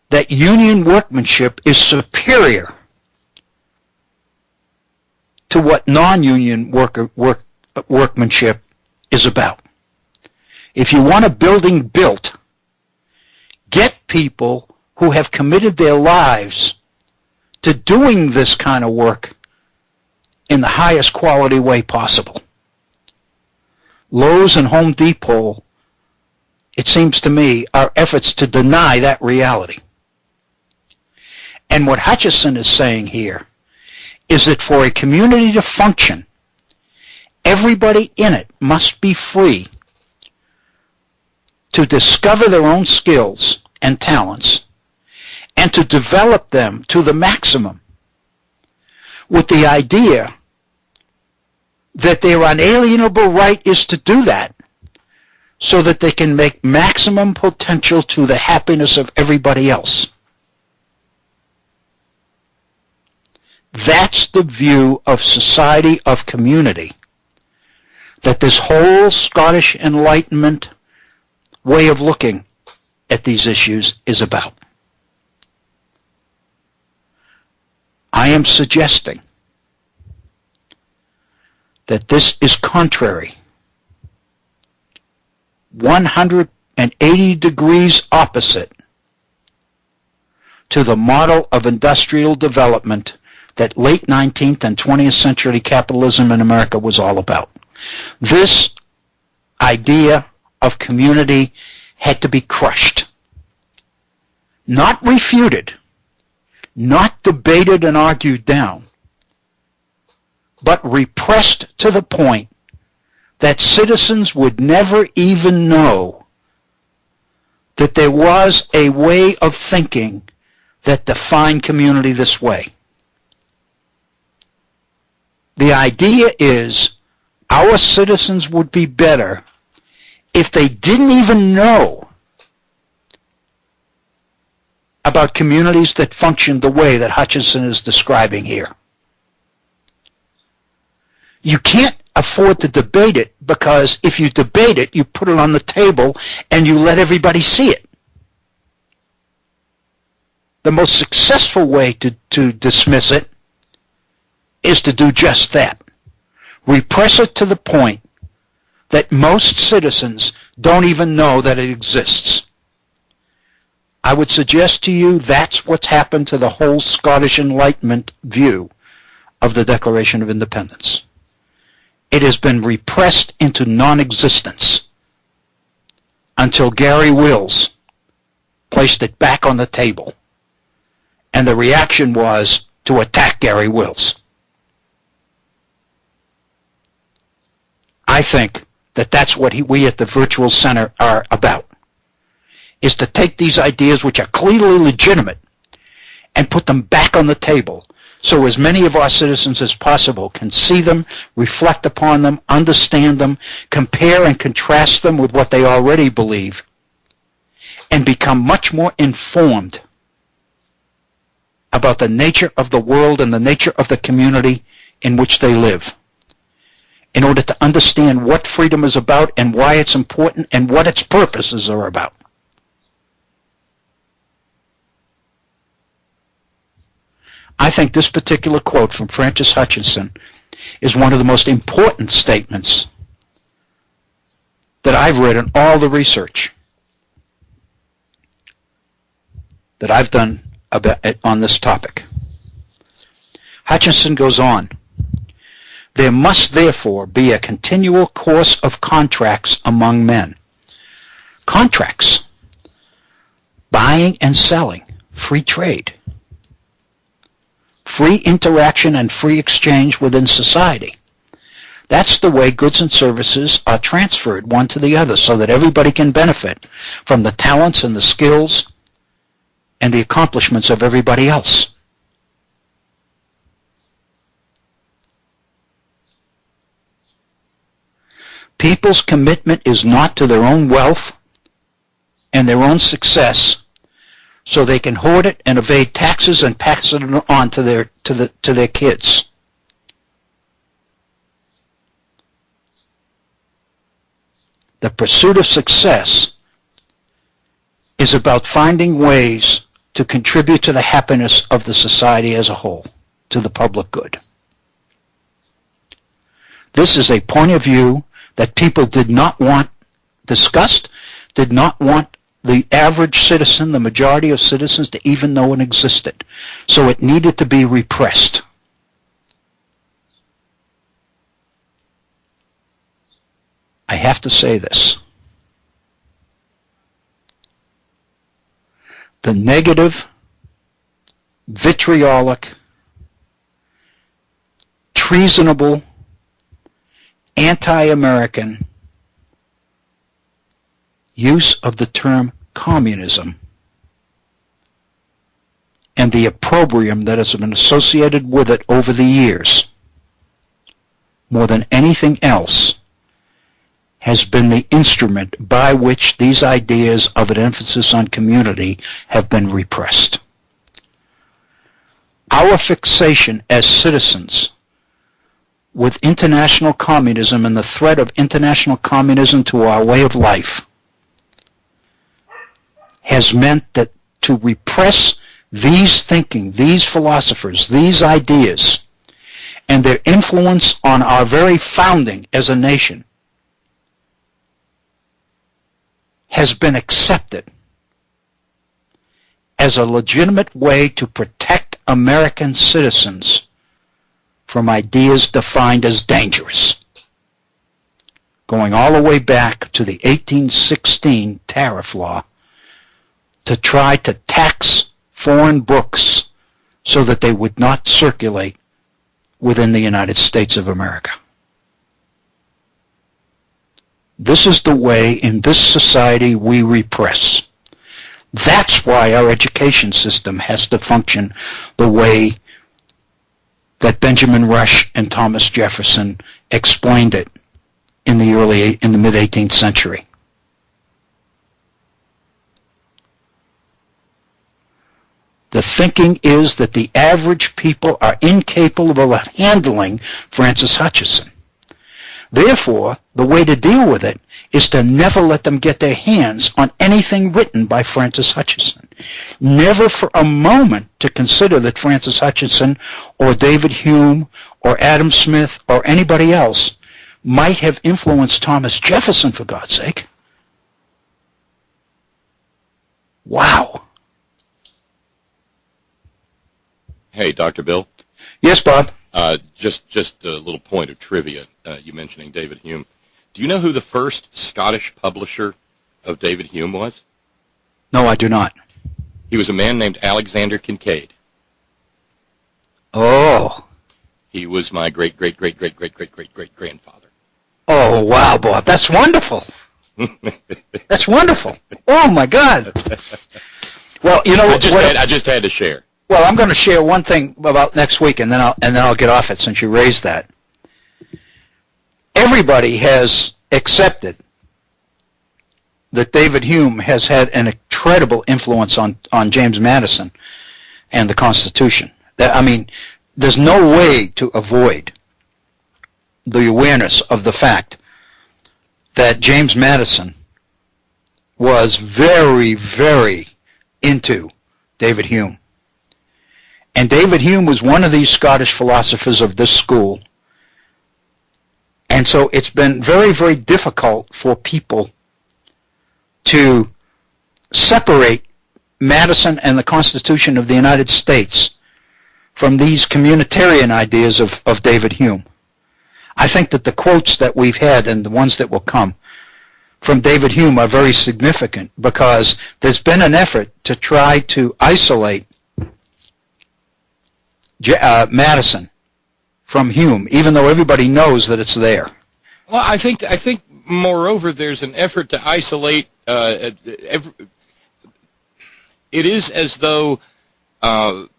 that union workmanship is superior to what non-union workmanship is about. If you want a building built, get people who have committed their lives to doing this kind of work in the highest quality way possible. Lowe's and Home Depot, it seems to me, are efforts to deny that reality. And what Hutchison is saying here is that for a community to function, everybody in it must be free to discover their own skills and talents and to develop them to the maximum, with the idea that their unalienable right is to do that so that they can make maximum potential to the happiness of everybody else. That's the view of society, of community, that this whole Scottish Enlightenment way of looking at these issues is about. I am suggesting that this is contrary, 180 degrees opposite to the model of industrial development that late 19th and 20th century capitalism in America was all about. This idea of community had to be crushed, not refuted, not debated and argued down, but repressed to the point that citizens would never even know that there was a way of thinking that defined community this way. The idea is our citizens would be better if they didn't even know about communities that functioned the way that Hutchison is describing here. You can't afford to debate it, because if you debate it, you put it on the table and you let everybody see it. The most successful way to dismiss it is to do just that. Repress it to the point that most citizens don't even know that it exists. I would suggest to you that's what's happened to the whole Scottish Enlightenment view of the Declaration of Independence. It has been repressed into non-existence until Gary Wills placed it back on the table. And the reaction was to attack Gary Wills. I think that that's what we at the Virtual Center are about, is to take these ideas which are clearly legitimate and put them back on the table so as many of our citizens as possible can see them, reflect upon them, understand them, compare and contrast them with what they already believe, and become much more informed about the nature of the world and the nature of the community in which they live, in order to understand what freedom is about and why it's important and what its purposes are about. I think this particular quote from Francis Hutchinson is one of the most important statements that I've read in all the research that I've done on this topic. Hutchinson goes on, "There must therefore be a continual course of contracts among men." Contracts, buying and selling, free trade, free interaction and free exchange within society. That's the way goods and services are transferred one to the other so that everybody can benefit from the talents and the skills and the accomplishments of everybody else. people's commitment is not to their own wealth and their own success, so they can hoard it and evade taxes and pass it on to their kids. The pursuit of success is about finding ways to contribute to the happiness of the society as a whole, to the public good. This is a point of view that people did not want discussed, did not want the average citizen, the majority of citizens, to even know it existed. So it needed to be repressed. I have to say this. The negative, vitriolic, treasonable, anti-American use of the term communism and the opprobrium that has been associated with it over the years, more than anything else, has been the instrument by which these ideas of an emphasis on community have been repressed. Our fixation as citizens with international communism and the threat of international communism to our way of life has meant that to repress these thinking, these philosophers, these ideas, and their influence on our very founding as a nation has been accepted as a legitimate way to protect American citizens from ideas defined as dangerous, going all the way back to the 1816 tariff law to try to tax foreign books so that they would not circulate within the United States of America. This is the way in this society we repress. That's why our education system has to function the way that Benjamin Rush and Thomas Jefferson explained it in the mid-18th century. The thinking is that the average people are incapable of handling Francis Hutcheson. Therefore, the way to deal with it is to never let them get their hands on anything written by Francis Hutcheson. Never for a moment to consider that Francis Hutcheson or David Hume or Adam Smith or anybody else might have influenced Thomas Jefferson, for God's sake. Wow. Hey, Dr. Bill. Yes, Bob. Just a little point of trivia, you mentioning David Hume. Do you know who the first Scottish publisher of David Hume was? No, I do not. He was a man named Alexander Kincaid. Oh. He was my great-great-great-great-great-great-great-grandfather. Oh, wow, Bob. That's wonderful. That's wonderful. Oh, my God. Well, you know, I just had to share. Well, I'm going to share one thing about next week, and then I'll get off it since you raised that. Everybody has accepted that David Hume has had an incredible influence on James Madison and the Constitution. I mean, there's no way to avoid the awareness of the fact that James Madison was very, very into David Hume. And David Hume was one of these Scottish philosophers of this school. And so it's been very, very difficult for people to separate Madison and the Constitution of the United States from these communitarian ideas of David Hume. I think that the quotes that we've had and the ones that will come from David Hume are very significant because there's been an effort to try to isolate Madison from Hume, even though everybody knows that it's there. Well, I think moreover, there's an effort to isolate. It is as though the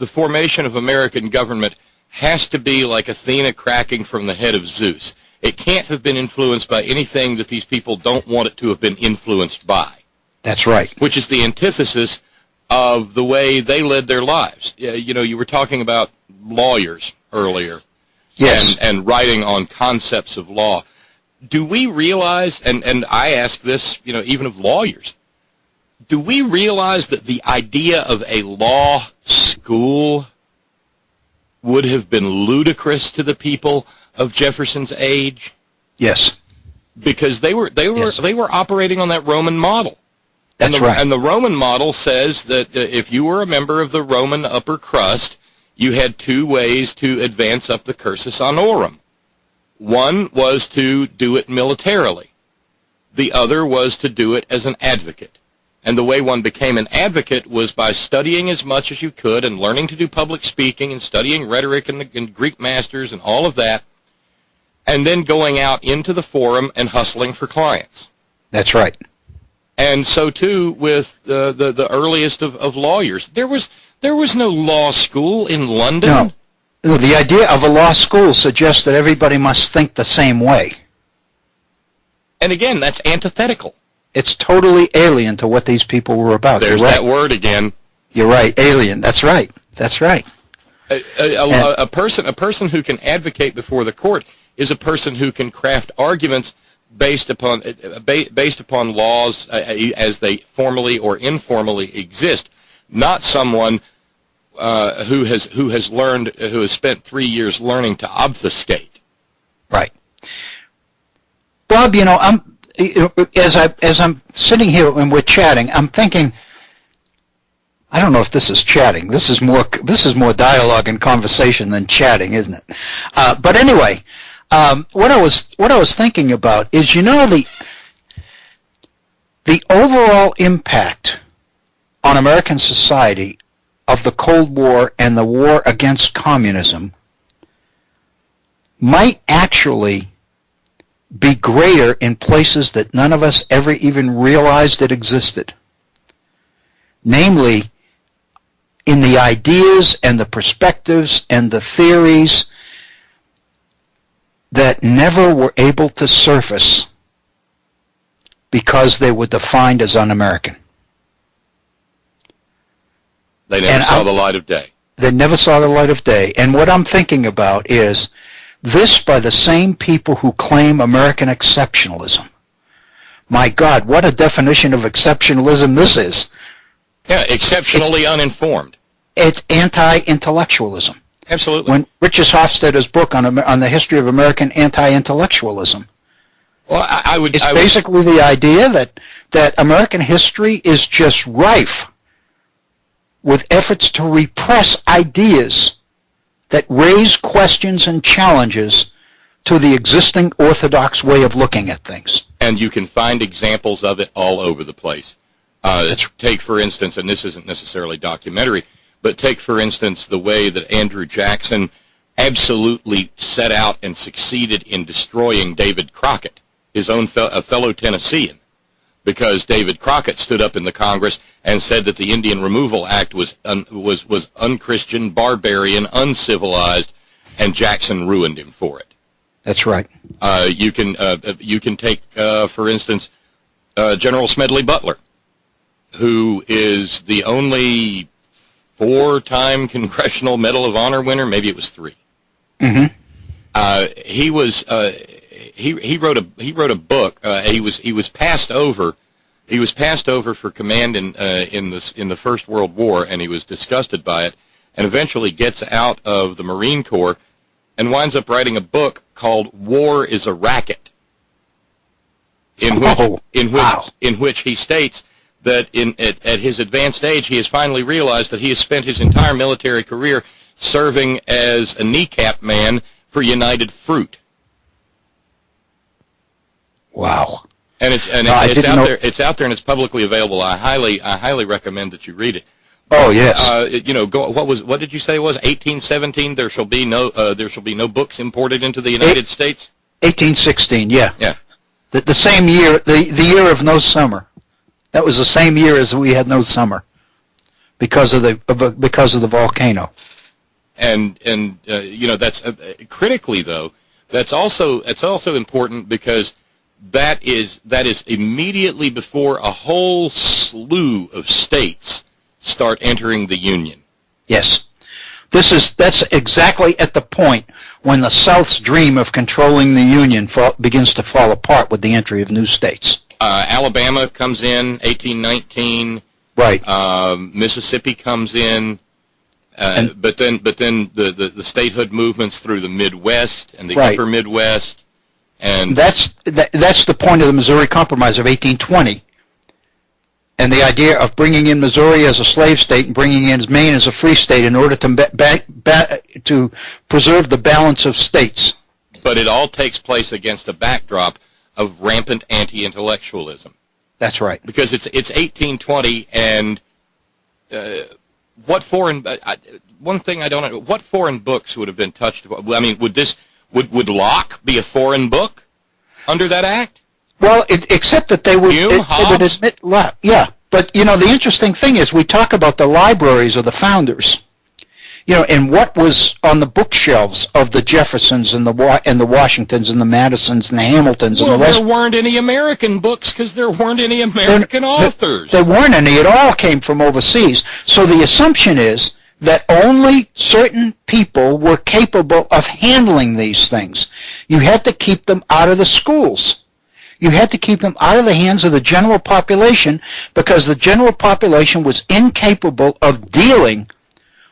formation of American government has to be like Athena cracking from the head of Zeus. it can't have been influenced by anything that these people don't want it to have been influenced by. That's right. Which is the antithesis of the way they led their lives. You know, you were talking about lawyers earlier. Yes. And writing on concepts of law. Do we realize, and I ask this, you know, even of lawyers, do we realize that the idea of a law school would have been ludicrous to the people of Jefferson's age? Yes. Because they were operating on that Roman model. That's right. And the Roman model says that if you were a member of the Roman upper crust, you had two ways to advance up the cursus honorum. One was to do it militarily. The other was to do it as an advocate. And the way one became an advocate was by studying as much as you could and learning to do public speaking and studying rhetoric and Greek masters and all of that, and then going out into the forum and hustling for clients. That's right. And so, too, with the earliest of lawyers. There was no law school in London. No. The idea of a law school suggests that everybody must think the same way. And again, that's antithetical. It's totally alien to what these people were about. There's that word again. You're right, alien. That's right. That's right. A person who can advocate before the court is a person who can craft arguments based upon laws as they formally or informally exist, not someone who has spent 3 years learning to obfuscate. Right. Bob, you know, as I'm sitting here and we're chatting, I'm thinking, I don't know if this is chatting. This is more dialogue and conversation than chatting, isn't it? But anyway, what I was thinking about is, you know, the overall impact on American society of the Cold War and the war against communism might actually be greater in places that none of us ever even realized it existed. Namely, in the ideas and the perspectives and the theories that never were able to surface because they were defined as un-American. They never saw the light of day. They never saw the light of day. And what I'm thinking about is this by the same people who claim American exceptionalism. My God, what a definition of exceptionalism this is. Yeah, exceptionally uninformed. It's anti-intellectualism. Absolutely. When Richard Hofstadter's book on the history of American anti-intellectualism, well, it's basically the idea that American history is just rife with efforts to repress ideas that raise questions and challenges to the existing orthodox way of looking at things. And you can find examples of it all over the place. Take, for instance, and this isn't necessarily documentary, but take, for instance, the way that Andrew Jackson absolutely set out and succeeded in destroying David Crockett, his own fellow Tennessean, because David Crockett stood up in the Congress and said that the Indian Removal Act was unchristian, barbarian, uncivilized, and Jackson ruined him for it. That's right. You can take, for instance, General Smedley Butler, who is the only 4-time Congressional Medal of Honor winner. Maybe it was 3. Mm-hmm. He wrote a book. He was passed over. He was passed over for command in the First World War, and he was disgusted by it, and eventually gets out of the Marine Corps and winds up writing a book called "War is a Racket," in which he states that at his advanced age, he has finally realized that he has spent his entire military career serving as a kneecap man for United Fruit. Wow. And it's out there. It's out there and it's publicly available. I highly recommend that you read it. Oh yes. What did you say it was? 1817. There shall be no books imported into the United States. 1816. Yeah. Yeah. The same year, the year of no summer. That was the same year as we had no summer, because of the volcano. And that's critically though. That's also important because that is immediately before a whole slew of states start entering the Union. Yes. That's exactly at the point when the South's dream of controlling the Union begins to fall apart with the entry of new states. Alabama comes in 1819. Right. Mississippi comes in. But then the statehood movements through the Midwest and the upper Midwest, and that's the point of the Missouri Compromise of 1820, and the idea of bringing in Missouri as a slave state and bringing in Maine as a free state in order to preserve the balance of states. But it all takes place against a backdrop of rampant anti-intellectualism. That's right. Because it's 1820 and. One thing I don't know, what foreign books would have been touched upon? I mean, would Locke be a foreign book under that act? Well, except that they would, would admit Locke. Yeah, but the interesting thing is we talk about the libraries of the founders, and what was on the bookshelves of the Jeffersons and the Washingtons and the Madisons and the Hamiltons and the rest. There weren't any American books because there weren't any American authors. There weren't any. It all came from overseas. So the assumption is that only certain people were capable of handling these things. You had to keep them out of the schools. You had to keep them out of the hands of the general population because the general population was incapable of dealing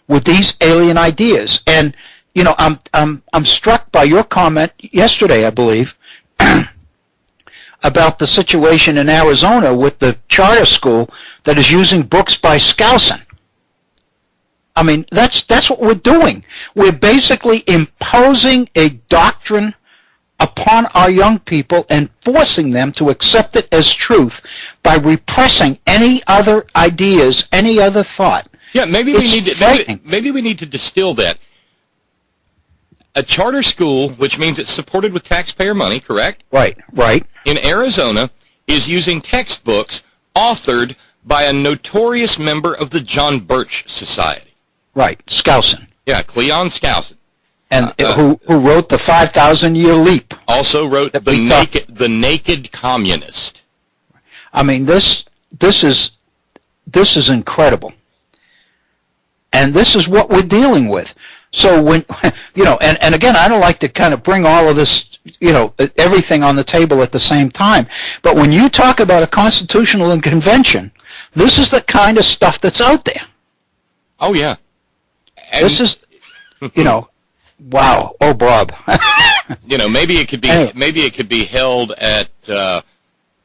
with these alien ideas. And I'm struck by your comment yesterday, I believe, about the situation in Arizona with the charter school that is using books by Skousen. I mean, that's what we're doing. We're basically imposing a doctrine upon our young people and forcing them to accept it as truth by repressing any other ideas, any other thought. Yeah, maybe we need to distill that. A charter school, which means it's supported with taxpayer money, correct? Right. In Arizona, is using textbooks authored by a notorious member of the John Birch Society. Right, Skousen. Yeah, Cleon Skousen. And who wrote the 5,000-Year Leap. Also wrote the Naked Communist. I mean, this is incredible. And this is what we're dealing with. So when, and again, I don't like to kind of bring all of this, everything on the table at the same time. But when you talk about a constitutional convention, this is the kind of stuff that's out there. Oh, yeah. And this is, wow. Oh, Bob. Maybe it could be held at,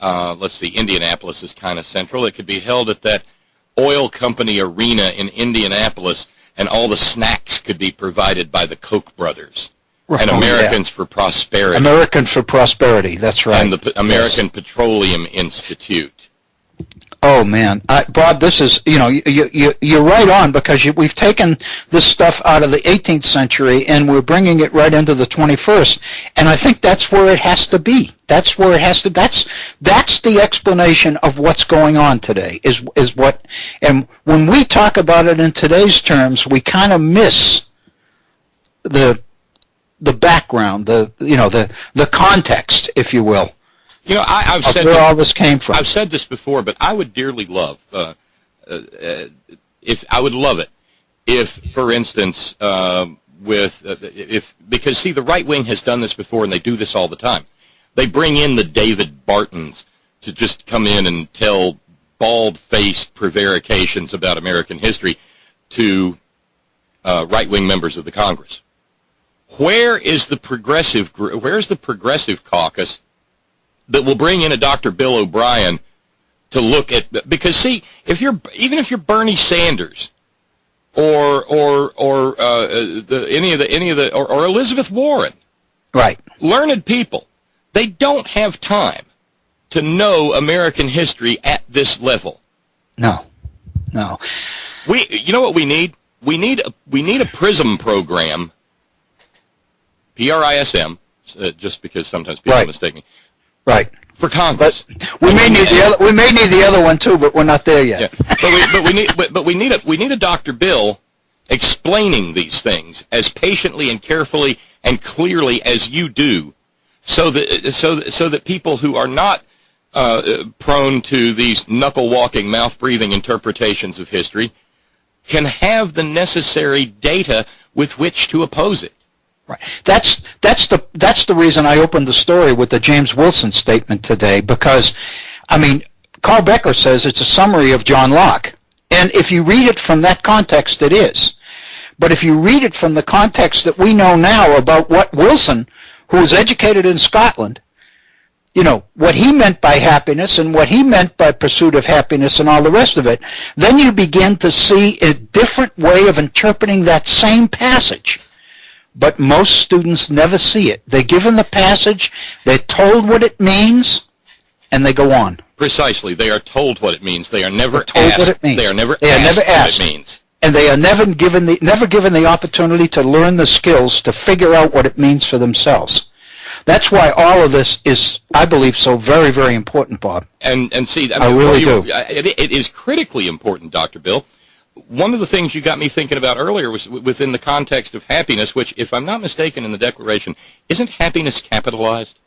let's see, Indianapolis is kind of central. It could be held at that oil company arena in Indianapolis, and all the snacks could be provided by the Koch brothers. Right. And Americans for Prosperity. American for Prosperity, that's right. And the American Petroleum Institute. Oh, man. Bob, this is, you're right on, because we've taken this stuff out of the 18th century and we're bringing it right into the 21st. And I think that's where it has to be. That's where it has to, that's the explanation of what's going on today, is what, and when we talk about it in today's terms, we kind of miss the background, the context, if you will. I've said where all this came from. I've said this before, but I would dearly love, if, for instance, because see, the right wing has done this before, and they do this all the time. They bring in the David Bartons to just come in and tell bald-faced prevarications about American history to right-wing members of the Congress. Where's the progressive caucus that will bring in a Dr. Bill O'Brien to look at, because see, even if you're Bernie Sanders or Elizabeth Warren, right, learned people, they don't have time to know American history at this level. No. You know what we need? We need a PRISM program, PRISM, just because sometimes people mistake me. Right. For Congress. But we may need the other one too, but we're not there yet. Yeah. But we need a Dr. Bill explaining these things as patiently and carefully and clearly as you do, so that people who are not prone to these knuckle-walking, mouth-breathing interpretations of history can have the necessary data with which to oppose it. Right. That's the reason I opened the story with the James Wilson statement today, because, I mean, Carl Becker says it's a summary of John Locke. And if you read it from that context, it is. But if you read it from the context that we know now about what Wilson, who was educated in Scotland, you know, what he meant by happiness and what he meant by pursuit of happiness and all the rest of it, then you begin to see a different way of interpreting that same passage. But most students never see it. They're given the passage, they're told what it means, and they go on. Precisely. They are told what it means. They are never told asked. What it means. They are never asked what it means. And they are never given the opportunity to learn the skills to figure out what it means for themselves. That's why all of this is, I believe, so very, very important, Bob. And see, I really do. It is critically important, Dr. Bill. One of the things you got me thinking about earlier was within the context of happiness, which, if I'm not mistaken in the Declaration, isn't happiness capitalized?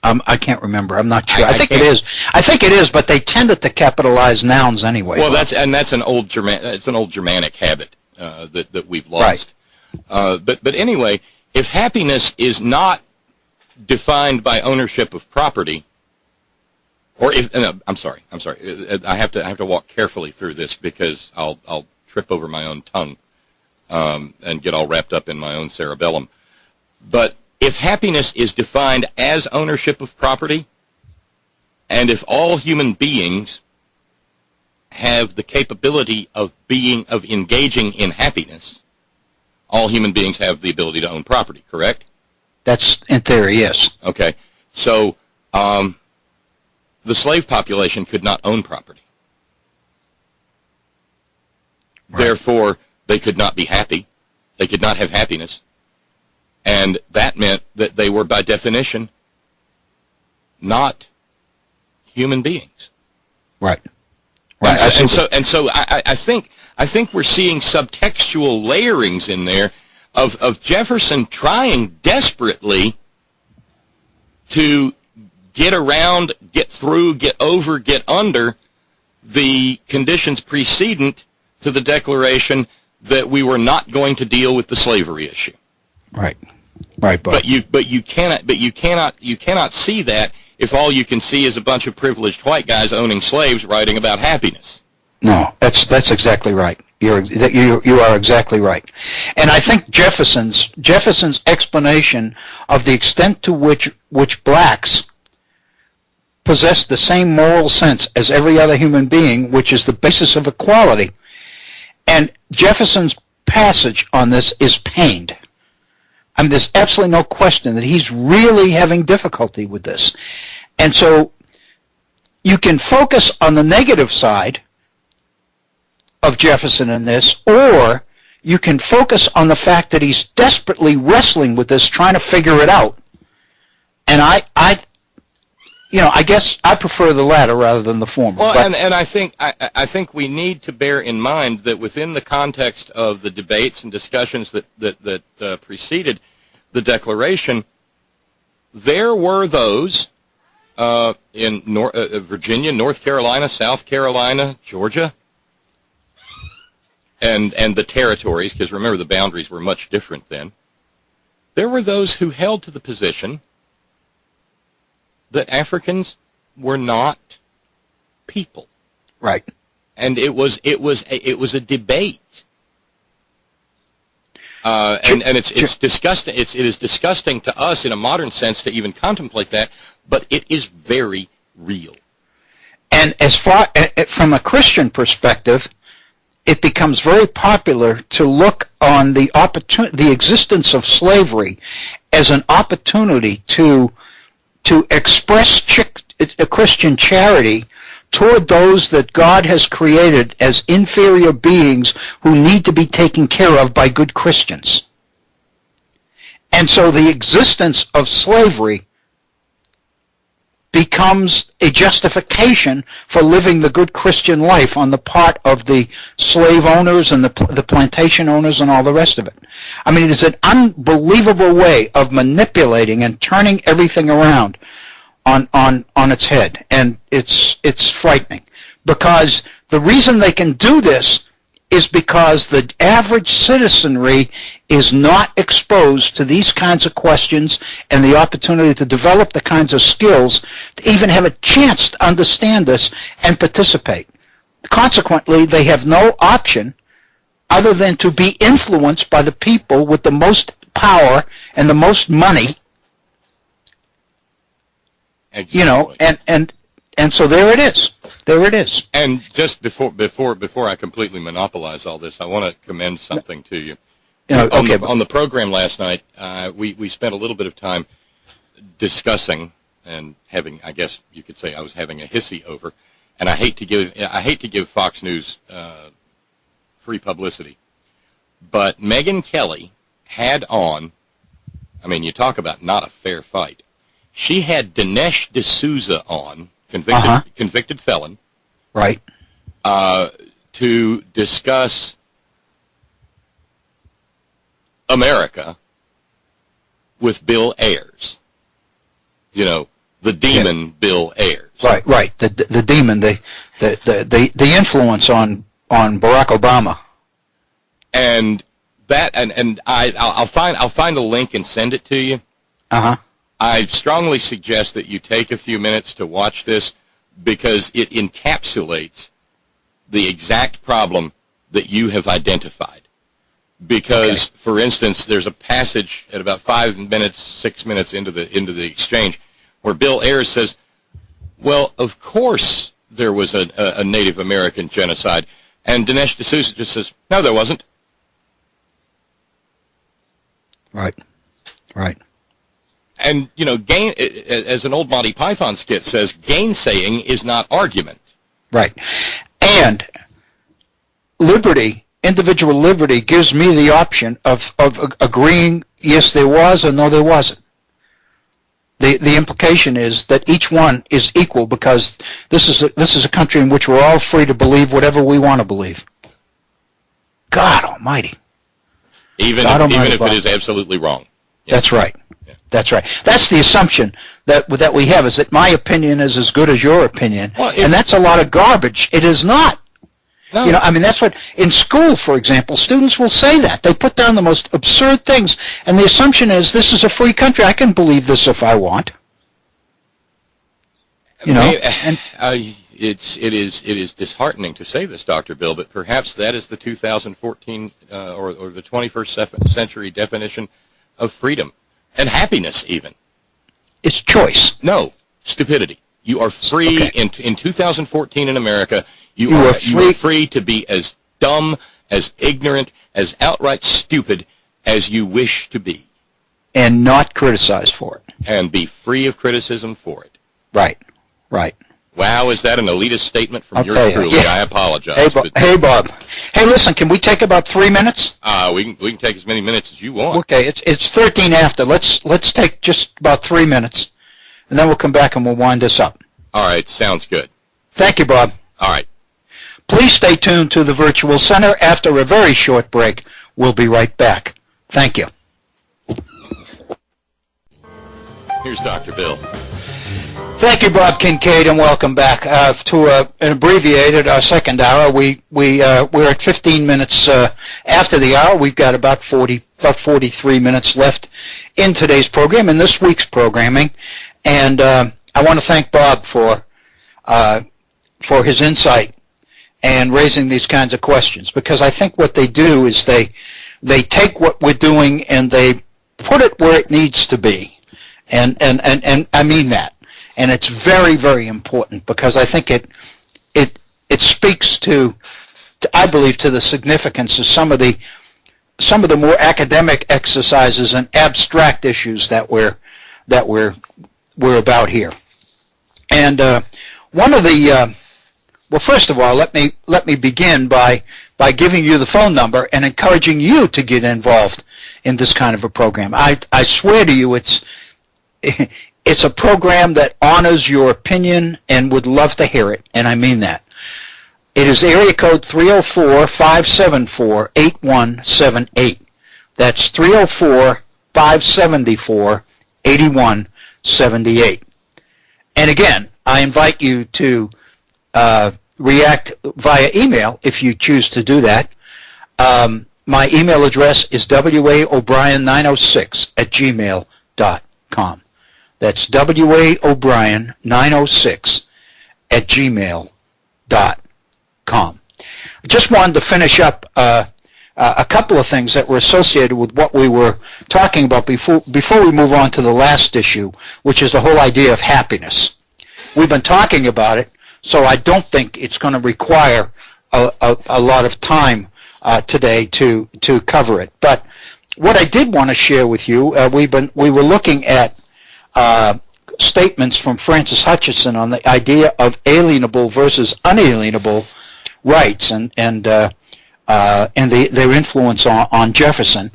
I can't remember. I'm not sure. I think it is. I think it is, but they tended to capitalize nouns anyway. Well, that's an old Germanic habit that we've lost. Right. But anyway, if happiness is not defined by ownership of property, or if I'm sorry, I have to walk carefully through this because I'll trip over my own tongue and get all wrapped up in my own cerebellum. But if happiness is defined as ownership of property, and if all human beings have the capability of engaging in happiness, all human beings have the ability to own property, correct? That's in theory, yes. Okay. So the slave population could not own property. Right. Therefore, they could not be happy. They could not have happiness. And that meant that they were, by definition, not human beings. Right. Right. And so I think we're seeing subtextual layerings in there of Jefferson trying desperately to get around, get through, get over, get under the conditions precedent to the Declaration that we were not going to deal with the slavery issue. Right. Right, Bob. But you cannot see that if all you can see is a bunch of privileged white guys owning slaves writing about happiness. No, that's exactly right. You are exactly right. And I think Jefferson's explanation of the extent to which blacks possess the same moral sense as every other human being, which is the basis of equality. And Jefferson's passage on this is pained. I mean, there's absolutely no question that he's really having difficulty with this. And so you can focus on the negative side of Jefferson in this, or you can focus on the fact that he's desperately wrestling with this, trying to figure it out. And I guess I prefer the latter rather than the former. Well, and I think we need to bear in mind that within the context of the debates and discussions that preceded the Declaration, there were those in Virginia, North Carolina, South Carolina, Georgia, and the territories, because remember the boundaries were much different then. There were those who held to the position that Africans were not people. Right. And it was a debate. And it's disgusting. It is disgusting to us in a modern sense to even contemplate that, but it is very real. And as far from a Christian perspective, it becomes very popular to look on the existence of slavery as an opportunity to express a Christian charity toward those that God has created as inferior beings who need to be taken care of by good Christians. And so the existence of slavery becomes a justification for living the good Christian life on the part of the slave owners and the plantation owners and all the rest of it. I mean, it is an unbelievable way of manipulating and turning everything around on its head, and it's frightening, because the reason they can do this is because the average citizenry is not exposed to these kinds of questions and the opportunity to develop the kinds of skills to even have a chance to understand this and participate. Consequently, they have no option other than to be influenced by the people with the most power and the most money. Exactly. You know, and so there it is. There it is. And just before I completely monopolize all this, I want to commend something to you. On the program last night, we spent a little bit of time discussing and having, I guess you could say, I was having a hissy over, and I hate to give Fox News free publicity, but Megyn Kelly had on, I mean, you talk about not a fair fight. She had Dinesh D'Souza on, convicted felon, right, to discuss America with Bill Ayers. You know, the demon Bill Ayers. Right. The demon, the influence on Barack Obama. And that, and I'll find a link and send it to you. I strongly suggest that you take a few minutes to watch this, because it encapsulates the exact problem that you have identified. Because, for instance, there's a passage at about 6 minutes into the exchange where Bill Ayers says, well, of course there was a Native American genocide. And Dinesh D'Souza just says, no, there wasn't. Right. And, you know, as an old Monty Python skit says, gainsaying is not argument. Right. And liberty, individual liberty, gives me the option of agreeing, yes, there was, or no, there wasn't. The implication is that each one is equal, because this is a country in which we're all free to believe whatever we want to believe. God Almighty. Even if it is absolutely wrong. Yeah. That's right. That's right. That's the assumption that we have, is that my opinion is as good as your opinion, and that's a lot of garbage. It is not. No. You know, I mean, that's what, in school, for example, students will say that. They put down the most absurd things, and the assumption is, this is a free country. I can believe this if I want. You know, it is disheartening to say this, Dr. Bill, but perhaps that is the 2014 or the 21st century definition of freedom. And happiness, even. It's choice. No, stupidity. You are free in 2014 in America. You are free to be as dumb, as ignorant, as outright stupid as you wish to be. And not criticized for it. And be free of criticism for it. Right. Wow, is that an elitist statement from yours truly? Yeah. I apologize. Hey, Bob. Hey, listen, can we take about 3 minutes? We can take as many minutes as you want. Okay, it's 13 after. Let's take just about 3 minutes, and then we'll come back and we'll wind this up. All right, sounds good. Thank you, Bob. All right. Please stay tuned to the Virtual Center. After a very short break, we'll be right back. Thank you. Here's Dr. Bill. Thank you, Bob Kincaid, and welcome back to an abbreviated second hour. We're at 15 minutes after the hour. We've got about 43 minutes left in today's program, in this week's programming, and I want to thank Bob for his insight and raising these kinds of questions, because I think what they do is they take what we're doing and they put it where it needs to be, and I mean that. And it's very, very important, because I think it speaks to I believe, to the significance of some of the more academic exercises and abstract issues that we're about here. And one of the well, first of all, let me begin by giving you the phone number and encouraging you to get involved in this kind of a program. I swear to you, It's a program that honors your opinion and would love to hear it, and I mean that. It is area code 304-574-8178. That's 304-574-8178. And again, I invite you to react via email if you choose to do that. My email address is waobrien906@gmail.com. That's waobrien906@gmail.com. I just wanted to finish up a couple of things that were associated with what we were talking about before we move on to the last issue, which is the whole idea of happiness. We've been talking about it, so I don't think it's going to require a lot of time today to cover it. But what I did want to share with you, we were looking at statements from Francis Hutcheson on the idea of alienable versus unalienable rights and their influence on Jefferson.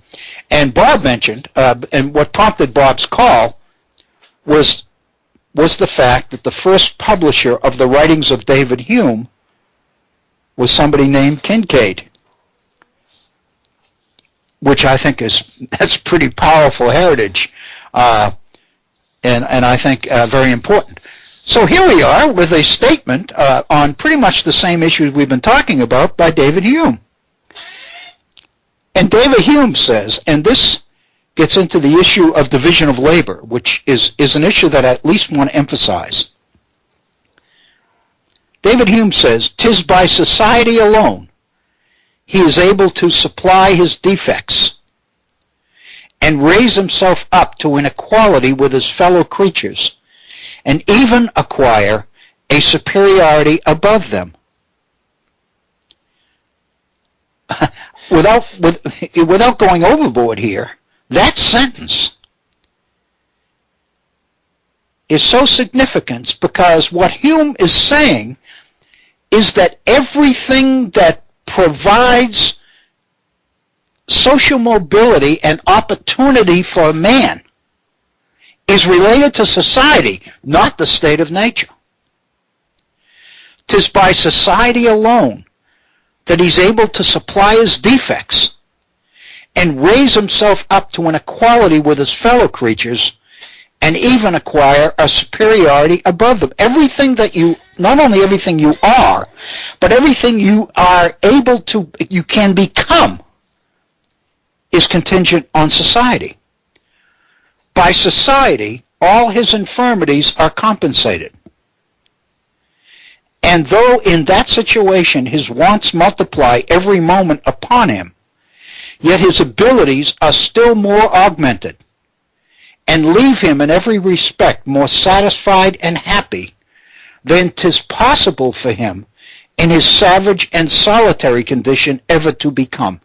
And Bob mentioned, and what prompted Bob's call was the fact that the first publisher of the writings of David Hume was somebody named Kincaid, which I think that's pretty powerful heritage, and I think very important. So here we are with a statement on pretty much the same issues we've been talking about by David Hume. And David Hume says, and this gets into the issue of division of labor, which is an issue that I at least want to emphasize. David Hume says, "'Tis by society alone he is able to supply his defects and raise himself up to an equality with his fellow creatures, and even acquire a superiority above them." Without going overboard here, that sentence is so significant because what Hume is saying is that everything that provides social mobility and opportunity for man is related to society, not the state of nature. 'Tis by society alone that he's able to supply his defects and raise himself up to an equality with his fellow creatures and even acquire a superiority above them. Everything that you, not only everything you are, but everything you are able to, you can become, is contingent on society. By society, all his infirmities are compensated. And though in that situation his wants multiply every moment upon him, yet his abilities are still more augmented, and leave him in every respect more satisfied and happy than 'tis possible for him in his savage and solitary condition ever to become.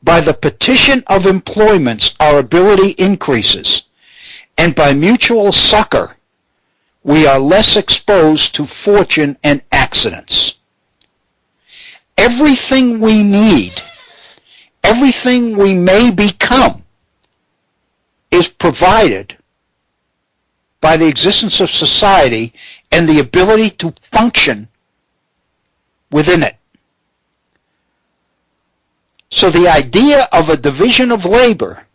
By the petition of employments our ability increases, and by mutual succor we are less exposed to fortune and accidents. Everything we need, everything we may become, is provided by the existence of society and the ability to function within it. So the idea of a division of labor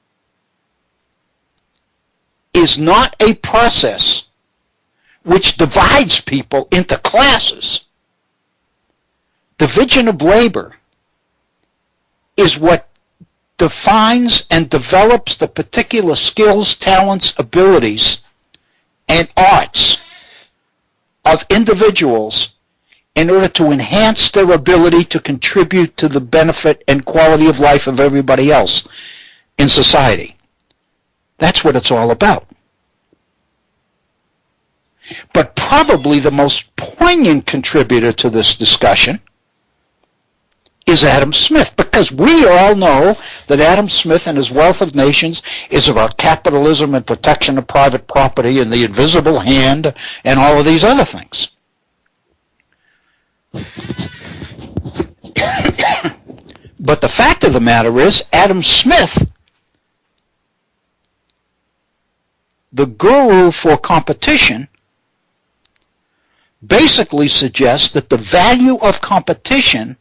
is not a process which divides people into classes. Division of labor is what defines and develops the particular skills, talents, abilities, and arts of individuals in order to enhance their ability to contribute to the benefit and quality of life of everybody else in society. That's what it's all about. But probably the most poignant contributor to this discussion is Adam Smith, because we all know that Adam Smith and his Wealth of Nations is about capitalism and protection of private property and the invisible hand and all of these other things. But the fact of the matter is, Adam Smith the guru for competition basically suggests that the value of competition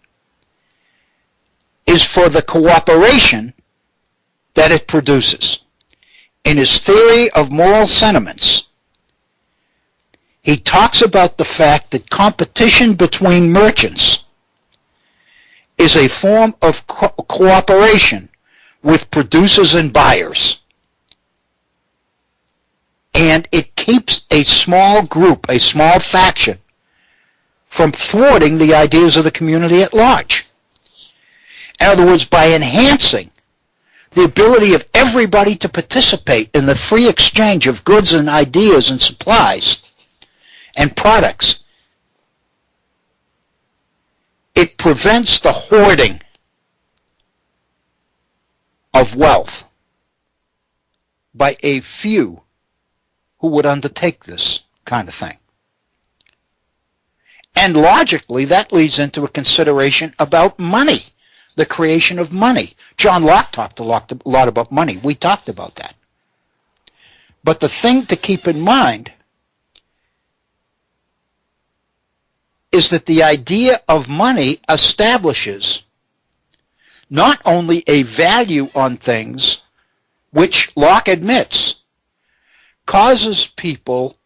is for the cooperation that it produces. In his theory of moral sentiments, he talks about the fact that competition between merchants is a form of cooperation with producers and buyers. And it keeps a small group, a small faction, from thwarting the ideas of the community at large. In other words, by enhancing the ability of everybody to participate in the free exchange of goods and ideas and supplies and products, it prevents the hoarding of wealth by a few who would undertake this kind of thing. And logically, that leads into a consideration about money, the creation of money. John Locke talked a lot about money. We talked about that. But the thing to keep in mind is that the idea of money establishes not only a value on things, which Locke admits causes people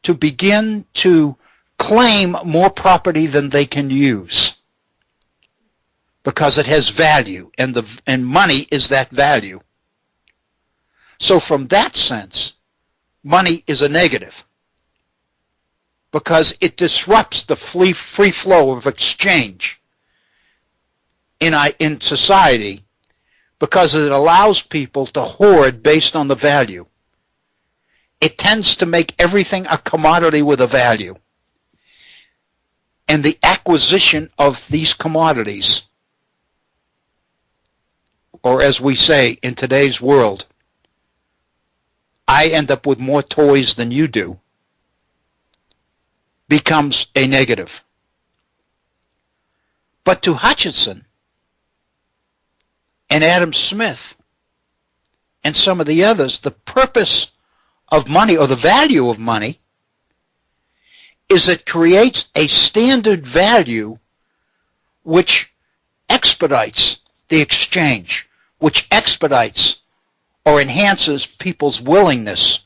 to begin to claim more property than they can use because it has value, and money is that value. So from that sense, money is a negative because it disrupts the free flow of exchange in society, because it allows people to hoard based on the value. It tends to make everything a commodity with a value. And the acquisition of these commodities, or as we say in today's world, I end up with more toys than you do, becomes a negative. But to Hutchinson and Adam Smith and some of the others, the purpose of money, or the value of money, is it creates a standard value which expedites the exchange, which expedites or enhances people's willingness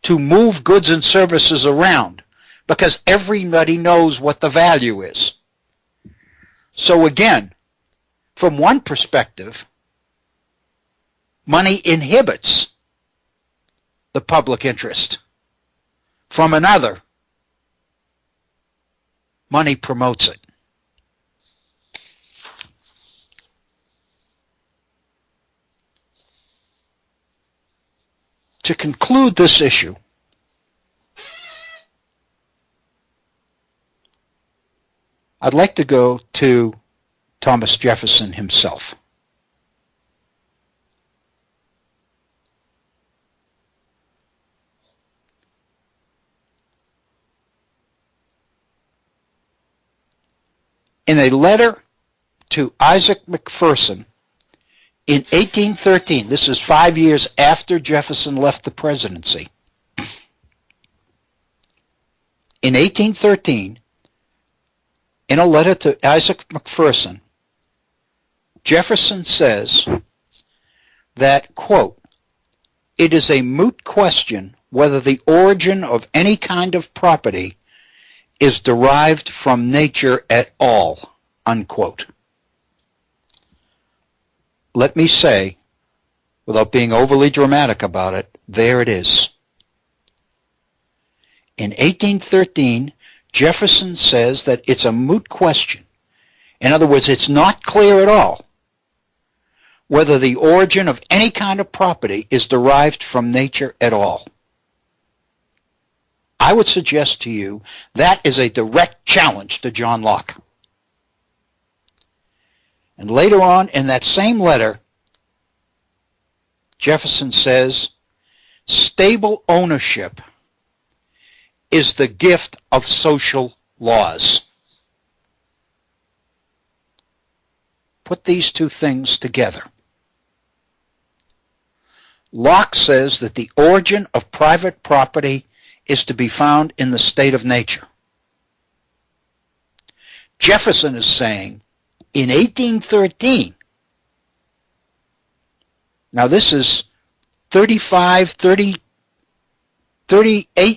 to move goods and services around, because everybody knows what the value is. So again, from one perspective, money inhibits the public interest. From another, money promotes it. To conclude this issue, I'd like to go to Thomas Jefferson himself. In a letter to Isaac McPherson in 1813, this is 5 years after Jefferson left the presidency, in 1813, in a letter to Isaac McPherson, Jefferson says that, quote, "It is a moot question whether the origin of any kind of property is derived from nature at all," unquote. Let me say, without being overly dramatic about it, there it is. In 1813, Jefferson says that it's a moot question. In other words, it's not clear at all whether the origin of any kind of property is derived from nature at all. I would suggest to you that is a direct challenge to John Locke. And later on in that same letter, Jefferson says, "Stable ownership is the gift of social laws." Put these two things together. Locke says that the origin of private property is to be found in the state of nature. Jefferson is saying in 1813, now this is 38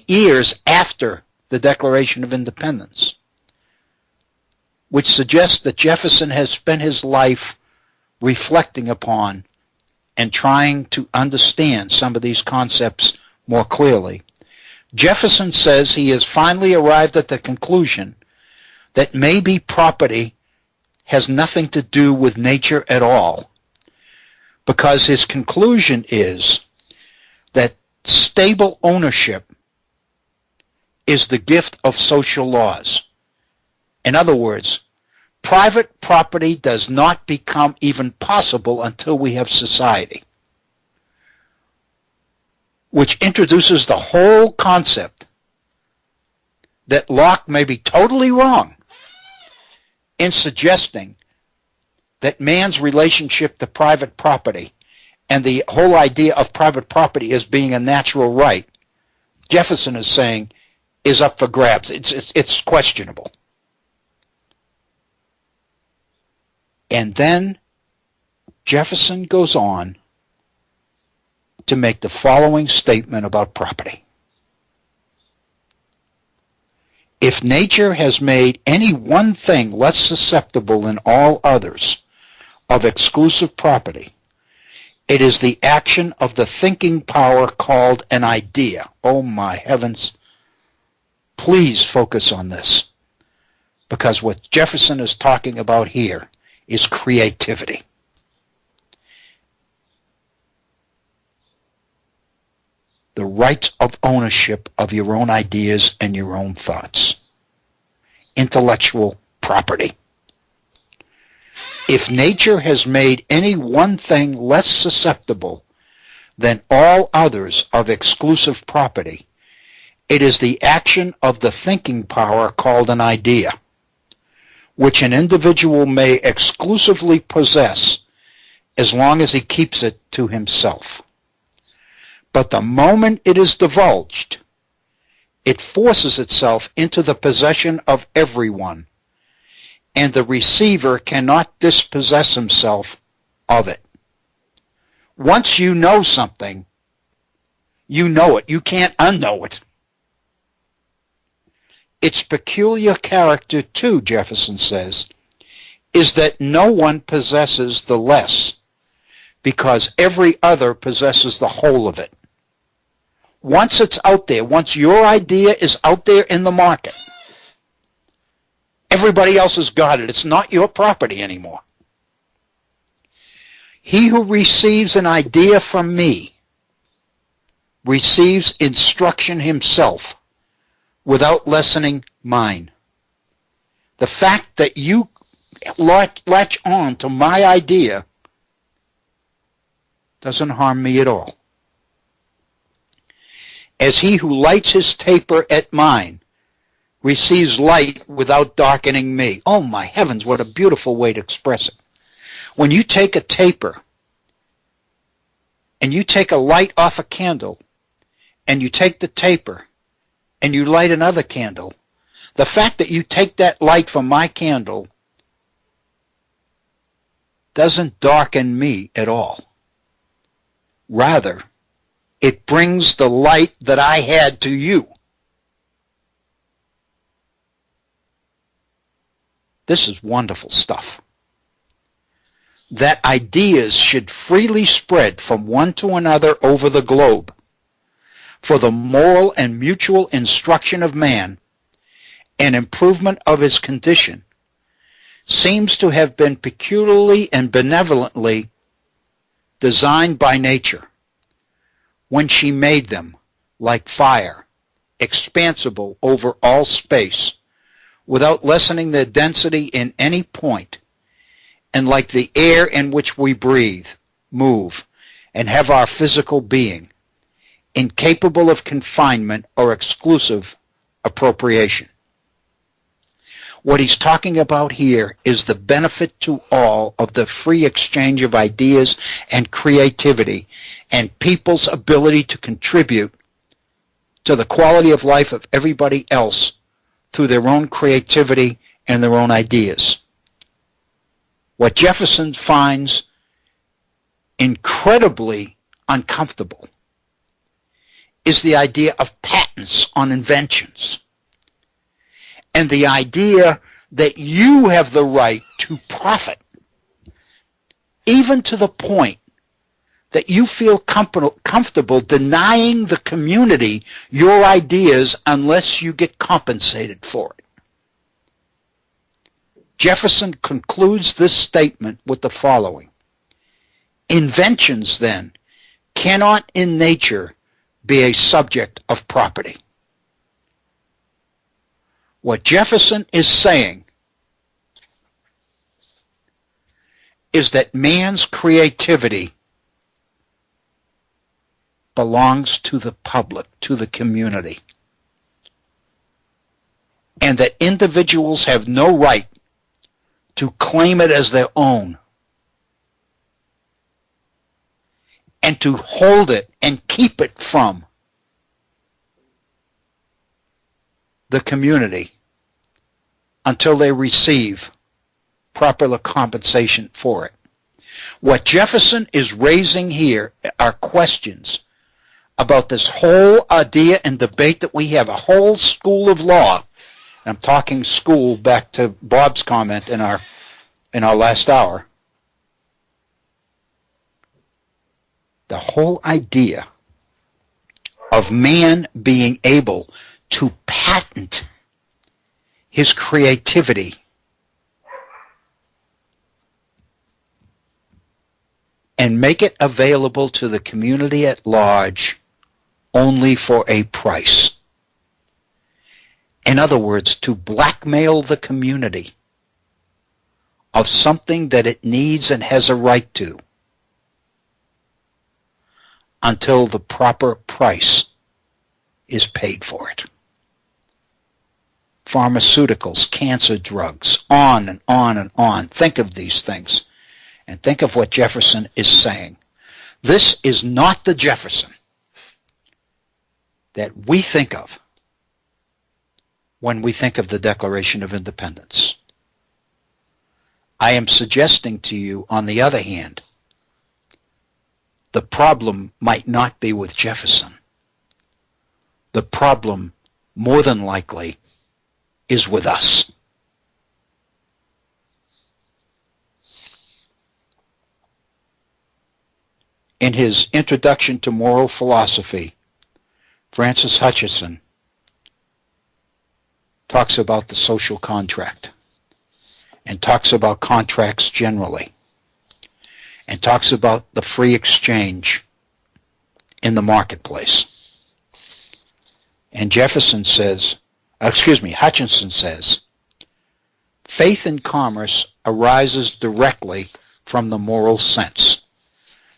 years after the Declaration of Independence, which suggests that Jefferson has spent his life reflecting upon and trying to understand some of these concepts more clearly. Jefferson says he has finally arrived at the conclusion that maybe property has nothing to do with nature at all, because his conclusion is that stable ownership is the gift of social laws. In other words, private property does not become even possible until we have society, which introduces the whole concept that Locke may be totally wrong in suggesting that man's relationship to private property and the whole idea of private property as being a natural right, Jefferson is saying, is up for grabs. It's questionable. And then Jefferson goes on to make the following statement about property. If nature has made any one thing less susceptible than all others of exclusive property, it is the action of the thinking power called an idea. Oh my heavens. Please focus on this, because what Jefferson is talking about here is creativity. The rights of ownership of your own ideas and your own thoughts. Intellectual property. If nature has made any one thing less susceptible than all others of exclusive property, it is the action of the thinking power called an idea, which an individual may exclusively possess as long as he keeps it to himself. But the moment it is divulged, it forces itself into the possession of everyone, and the receiver cannot dispossess himself of it. Once you know something, you know it. You can't unknow it. Its peculiar character, too, Jefferson says, is that no one possesses the less, because every other possesses the whole of it. Once it's out there, once your idea is out there in the market, everybody else has got it. It's not your property anymore. He who receives an idea from me receives instruction himself without lessening mine. The fact that you latch on to my idea doesn't harm me at all. As he who lights his taper at mine receives light without darkening me. Oh my heavens, what a beautiful way to express it. When you take a taper and you take a light off a candle and you take the taper and you light another candle, the fact that you take that light from my candle doesn't darken me at all. Rather, it brings the light that I had to you. This is wonderful stuff. That ideas should freely spread from one to another over the globe for the moral and mutual instruction of man and improvement of his condition seems to have been peculiarly and benevolently designed by nature when she made them, like fire, expansible over all space, without lessening their density in any point, and like the air in which we breathe, move, and have our physical being, incapable of confinement or exclusive appropriation. What he's talking about here is the benefit to all of the free exchange of ideas and creativity and people's ability to contribute to the quality of life of everybody else through their own creativity and their own ideas. What Jefferson finds incredibly uncomfortable is the idea of patents on inventions and the idea that you have the right to profit, even to the point that you feel comfortable denying the community your ideas unless you get compensated for it. Jefferson concludes this statement with the following: inventions, then, cannot in nature be a subject of property. What Jefferson is saying is that man's creativity belongs to the public, to the community, and that individuals have no right to claim it as their own and to hold it and keep it from the community until they receive proper compensation for it. What Jefferson is raising here are questions about this whole idea and debate that we have, a whole school of law. I'm talking school back to Bob's comment in our last hour. The whole idea of man being able to patent his creativity and make it available to the community at large only for a price. In other words, to blackmail the community of something that it needs and has a right to until the proper price is paid for it. Pharmaceuticals, cancer drugs, on and on and on. Think of these things and think of what Jefferson is saying. This is not the Jefferson that we think of when we think of the Declaration of Independence. I am suggesting to you, on the other hand, the problem might not be with Jefferson. The problem, more than likely, is with us. In his Introduction to Moral Philosophy, Francis Hutcheson talks about the social contract and talks about contracts generally and talks about the free exchange in the marketplace. And Hutcheson says, faith in commerce arises directly from the moral sense.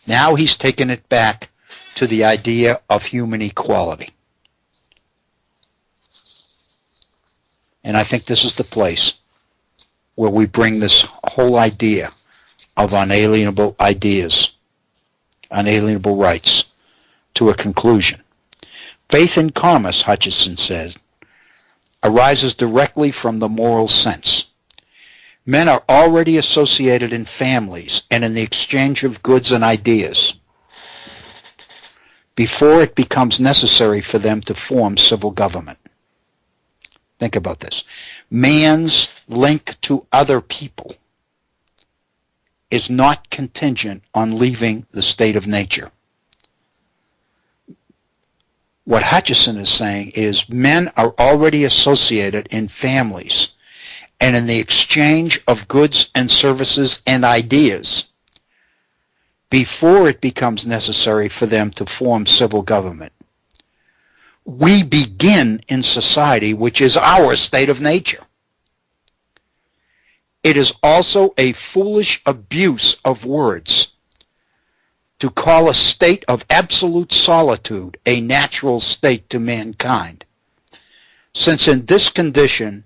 Now he's taken it back to the idea of human equality. And I think this is the place where we bring this whole idea of unalienable ideas, unalienable rights, to a conclusion. Faith in commerce, Hutcheson says, arises directly from the moral sense. Men are already associated in families and in the exchange of goods and ideas before it becomes necessary for them to form civil government. Think about this. Man's link to other people is not contingent on leaving the state of nature. What Hutcheson is saying is men are already associated in families and in the exchange of goods and services and ideas before it becomes necessary for them to form civil government. We begin in society, which is our state of nature. It is also a foolish abuse of words to call a state of absolute solitude a natural state to mankind, since in this condition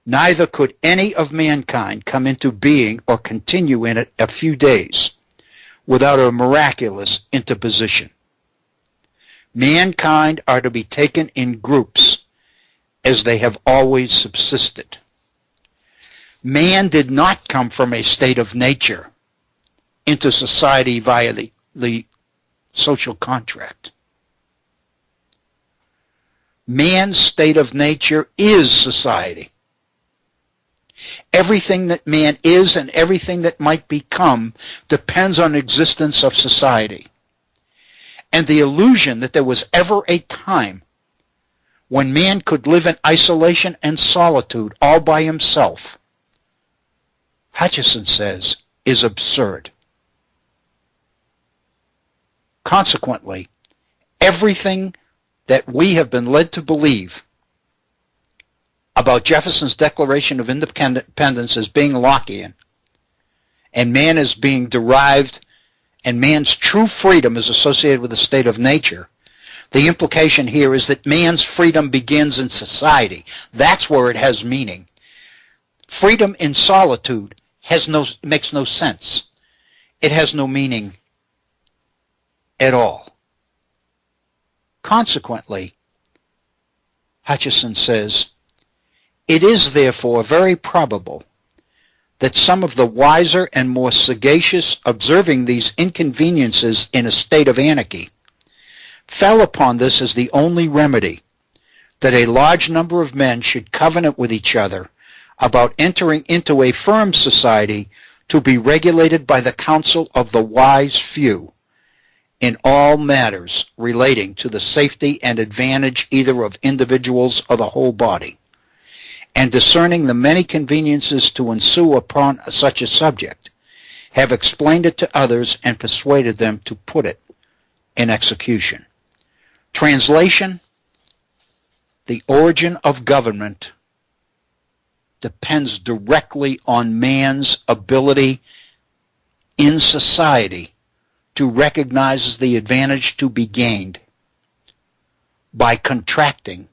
neither could any of mankind come into being or continue in it a few days without a miraculous interposition. Mankind are to be taken in groups as they have always subsisted. Man did not come from a state of nature into society via the social contract. Man's state of nature is society. Everything that man is and everything that might become depends on the existence of society. And the illusion that there was ever a time when man could live in isolation and solitude all by himself, Hutcheson says, is absurd. Consequently, everything that we have been led to believe about Jefferson's Declaration of Independence as being Lockean, and man as being derived, and man's true freedom is associated with the state of nature, the implication here is that man's freedom begins in society. That's where it has meaning. Freedom in solitude makes no sense. It has no meaning at all. Consequently, Hutcheson says, it is therefore very probable that some of the wiser and more sagacious observing these inconveniences in a state of anarchy fell upon this as the only remedy, that a large number of men should covenant with each other about entering into a firm society to be regulated by the counsel of the wise few in all matters relating to the safety and advantage either of individuals or the whole body, and discerning the many conveniences to ensue upon such a subject, have explained it to others and persuaded them to put it in execution. Translation: the origin of government depends directly on man's ability in society to recognize the advantage to be gained by contracting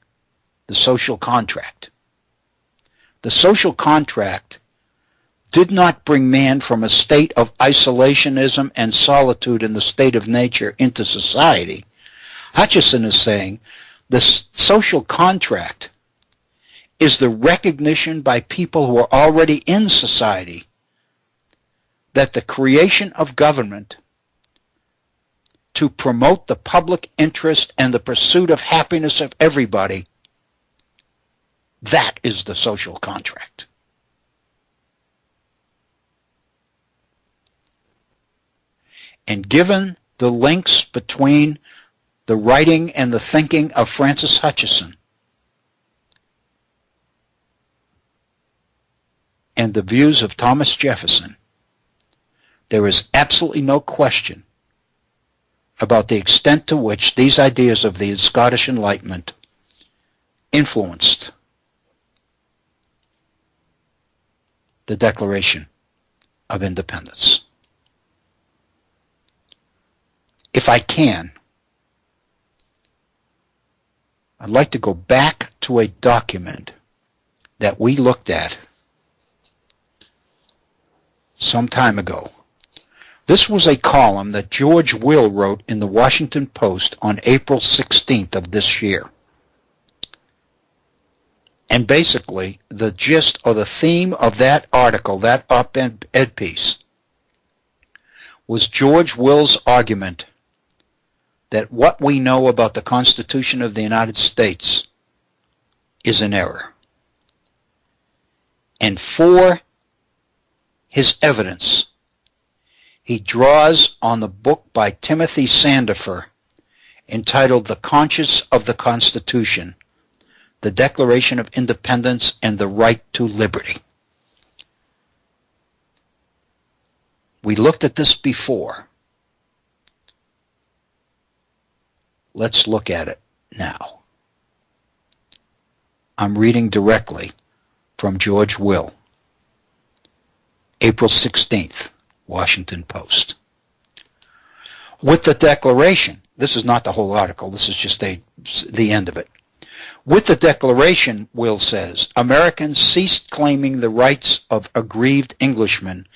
the social contract. The social contract did not bring man from a state of isolationism and solitude in the state of nature into society. Hutcheson is saying the social contract is the recognition by people who are already in society that the creation of government to promote the public interest and the pursuit of happiness of everybody, that is the social contract. And given the links between the writing and the thinking of Francis Hutcheson and the views of Thomas Jefferson, there is absolutely no question about the extent to which these ideas of the Scottish Enlightenment influenced the Declaration of Independence. If I can, I'd like to go back to a document that we looked at some time ago. This was a column that George Will wrote in the Washington Post on April 16th of this year. And basically, the gist or the theme of that article, that op-ed piece, was George Will's argument that what we know about the Constitution of the United States is an error. And for his evidence, he draws on the book by Timothy Sandifer entitled The Conscience of the Constitution, the Declaration of Independence and the Right to Liberty. We looked at this before. Let's look at it now. I'm reading directly from George Will, April 16th, Washington Post. With the Declaration, this is not the whole article, this is just the end of it. With the Declaration, Will says, Americans ceased claiming the rights of aggrieved Englishmen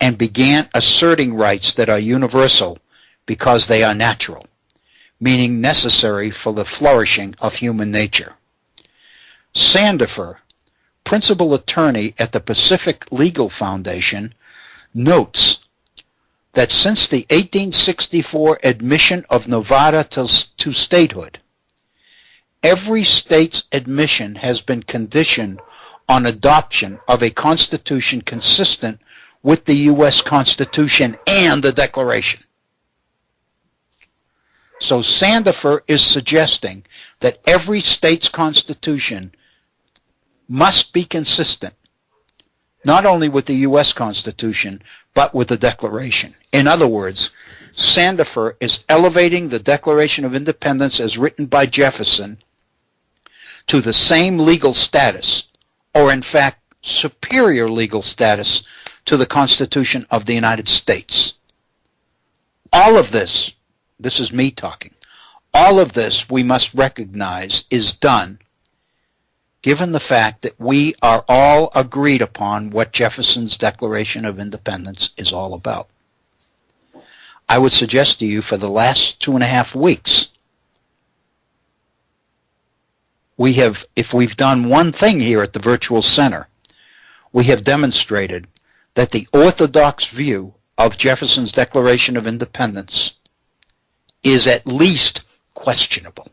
and began asserting rights that are universal because they are natural, meaning necessary for the flourishing of human nature. Sandifer, principal attorney at the Pacific Legal Foundation, notes that since the 1864 admission of Nevada to statehood, every state's admission has been conditioned on adoption of a constitution consistent with the U.S. Constitution and the Declaration. So Sandifer is suggesting that every state's constitution must be consistent, not only with the U.S. Constitution, but with the Declaration. In other words, Sandifer is elevating the Declaration of Independence as written by Jefferson to the same legal status, or in fact, superior legal status to the Constitution of the United States. All of this is me talking, all of this we must recognize is done given the fact that we are all agreed upon what Jefferson's Declaration of Independence is all about. I would suggest to you for the last 2.5 weeks, if we've done one thing here at the Virtual Center, we have demonstrated that the orthodox view of Jefferson's Declaration of Independence is at least questionable.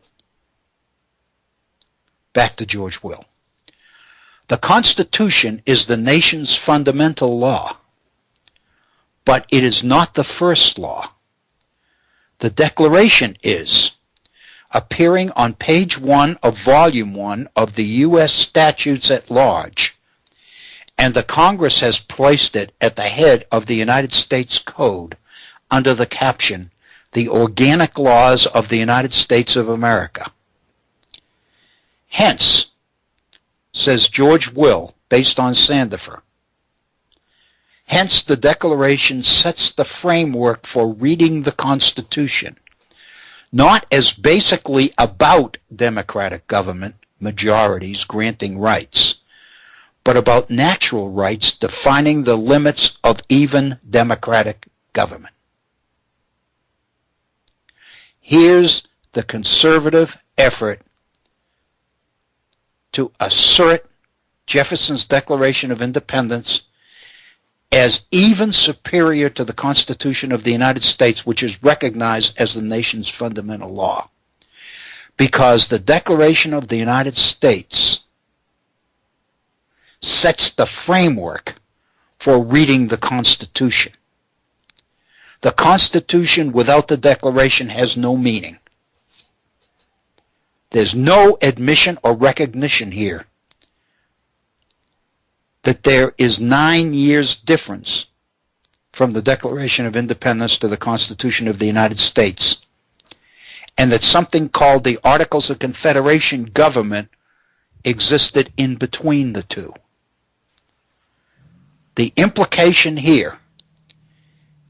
Back to George Will. The Constitution is the nation's fundamental law, but it is not the first law. The Declaration is, appearing on page 1 of volume 1 of the U.S. Statutes at Large, and the Congress has placed it at the head of the United States Code under the caption, The Organic Laws of the United States of America. Hence, says George Will, based on Sandifer, hence the Declaration sets the framework for reading the Constitution, not as basically about democratic government, majorities granting rights, but about natural rights defining the limits of even democratic government. Here's the conservative effort to assert Jefferson's Declaration of Independence as even superior to the Constitution of the United States, which is recognized as the nation's fundamental law. Because the Declaration of the United States sets the framework for reading the Constitution. The Constitution without the Declaration has no meaning. There's no admission or recognition here that there is 9 years difference from the Declaration of Independence to the Constitution of the United States, and that something called the Articles of Confederation government existed in between the two. The implication here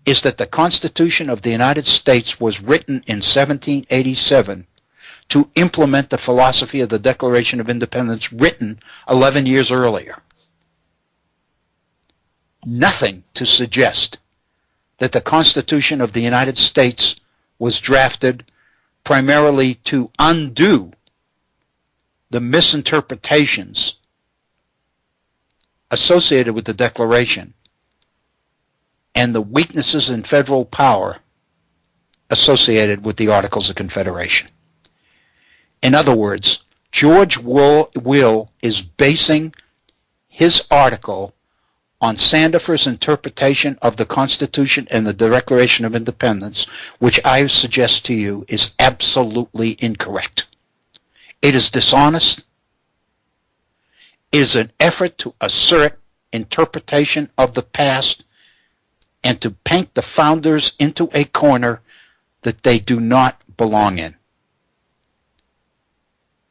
is that the Constitution of the United States was written in 1787 to implement the philosophy of the Declaration of Independence written 11 years earlier. Nothing to suggest that the Constitution of the United States was drafted primarily to undo the misinterpretations associated with the Declaration and the weaknesses in federal power associated with the Articles of Confederation. In other words, George Will is basing his article on Sandifer's interpretation of the Constitution and the Declaration of Independence, which I suggest to you is absolutely incorrect. It is dishonest. It is an effort to assert interpretation of the past and to paint the founders into a corner that they do not belong in.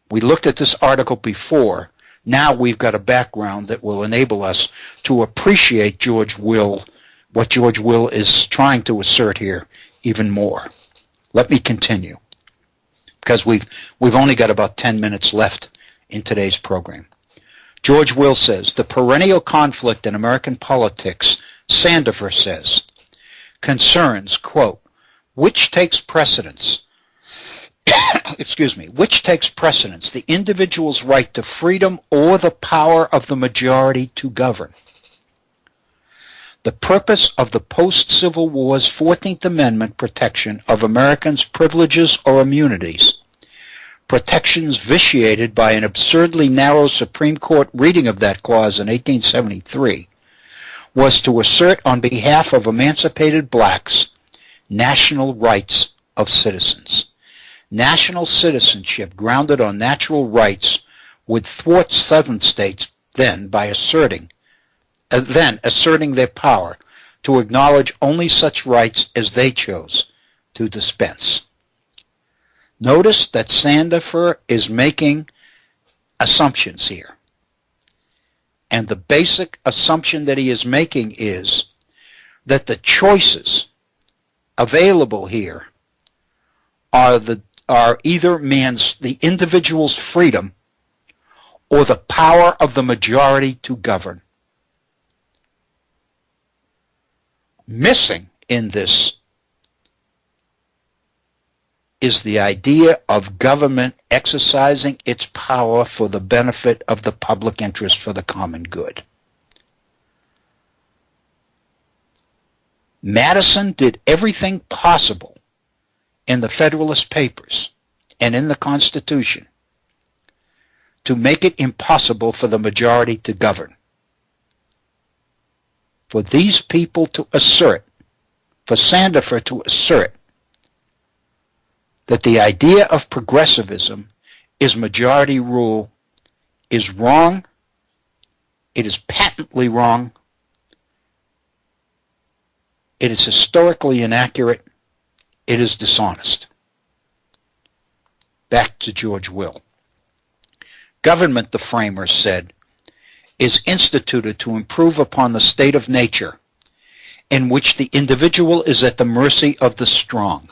We looked at this article before. Now we've got a background that will enable us to appreciate what George Will is trying to assert here even more. Let me continue. because we've only got about 10 minutes left in today's program. George Will says, the perennial conflict in American politics, Sandifer says, concerns, quote, which takes precedence, which takes precedence, the individual's right to freedom or the power of the majority to govern. The purpose of the post-Civil War's 14th Amendment protection of Americans' privileges or immunities, protections vitiated by an absurdly narrow Supreme Court reading of that clause in 1873, was to assert on behalf of emancipated blacks national rights of citizens. National citizenship grounded on natural rights would thwart Southern states then by asserting their power to acknowledge only such rights as they chose to dispense. Notice that Sandifer is making assumptions here. And the basic assumption that he is making is that the choices available here are either the individual's freedom or the power of the majority to govern. Missing in this is the idea of government exercising its power for the benefit of the public interest for the common good. Madison did everything possible in the Federalist Papers and in the Constitution to make it impossible for the majority to govern. For these people to assert, for Sandifer to assert, that the idea of progressivism is majority rule is wrong. It is patently wrong. It is historically inaccurate. It is dishonest. Back to George Will. Government, the framers said, is instituted to improve upon the state of nature in which the individual is at the mercy of the strong.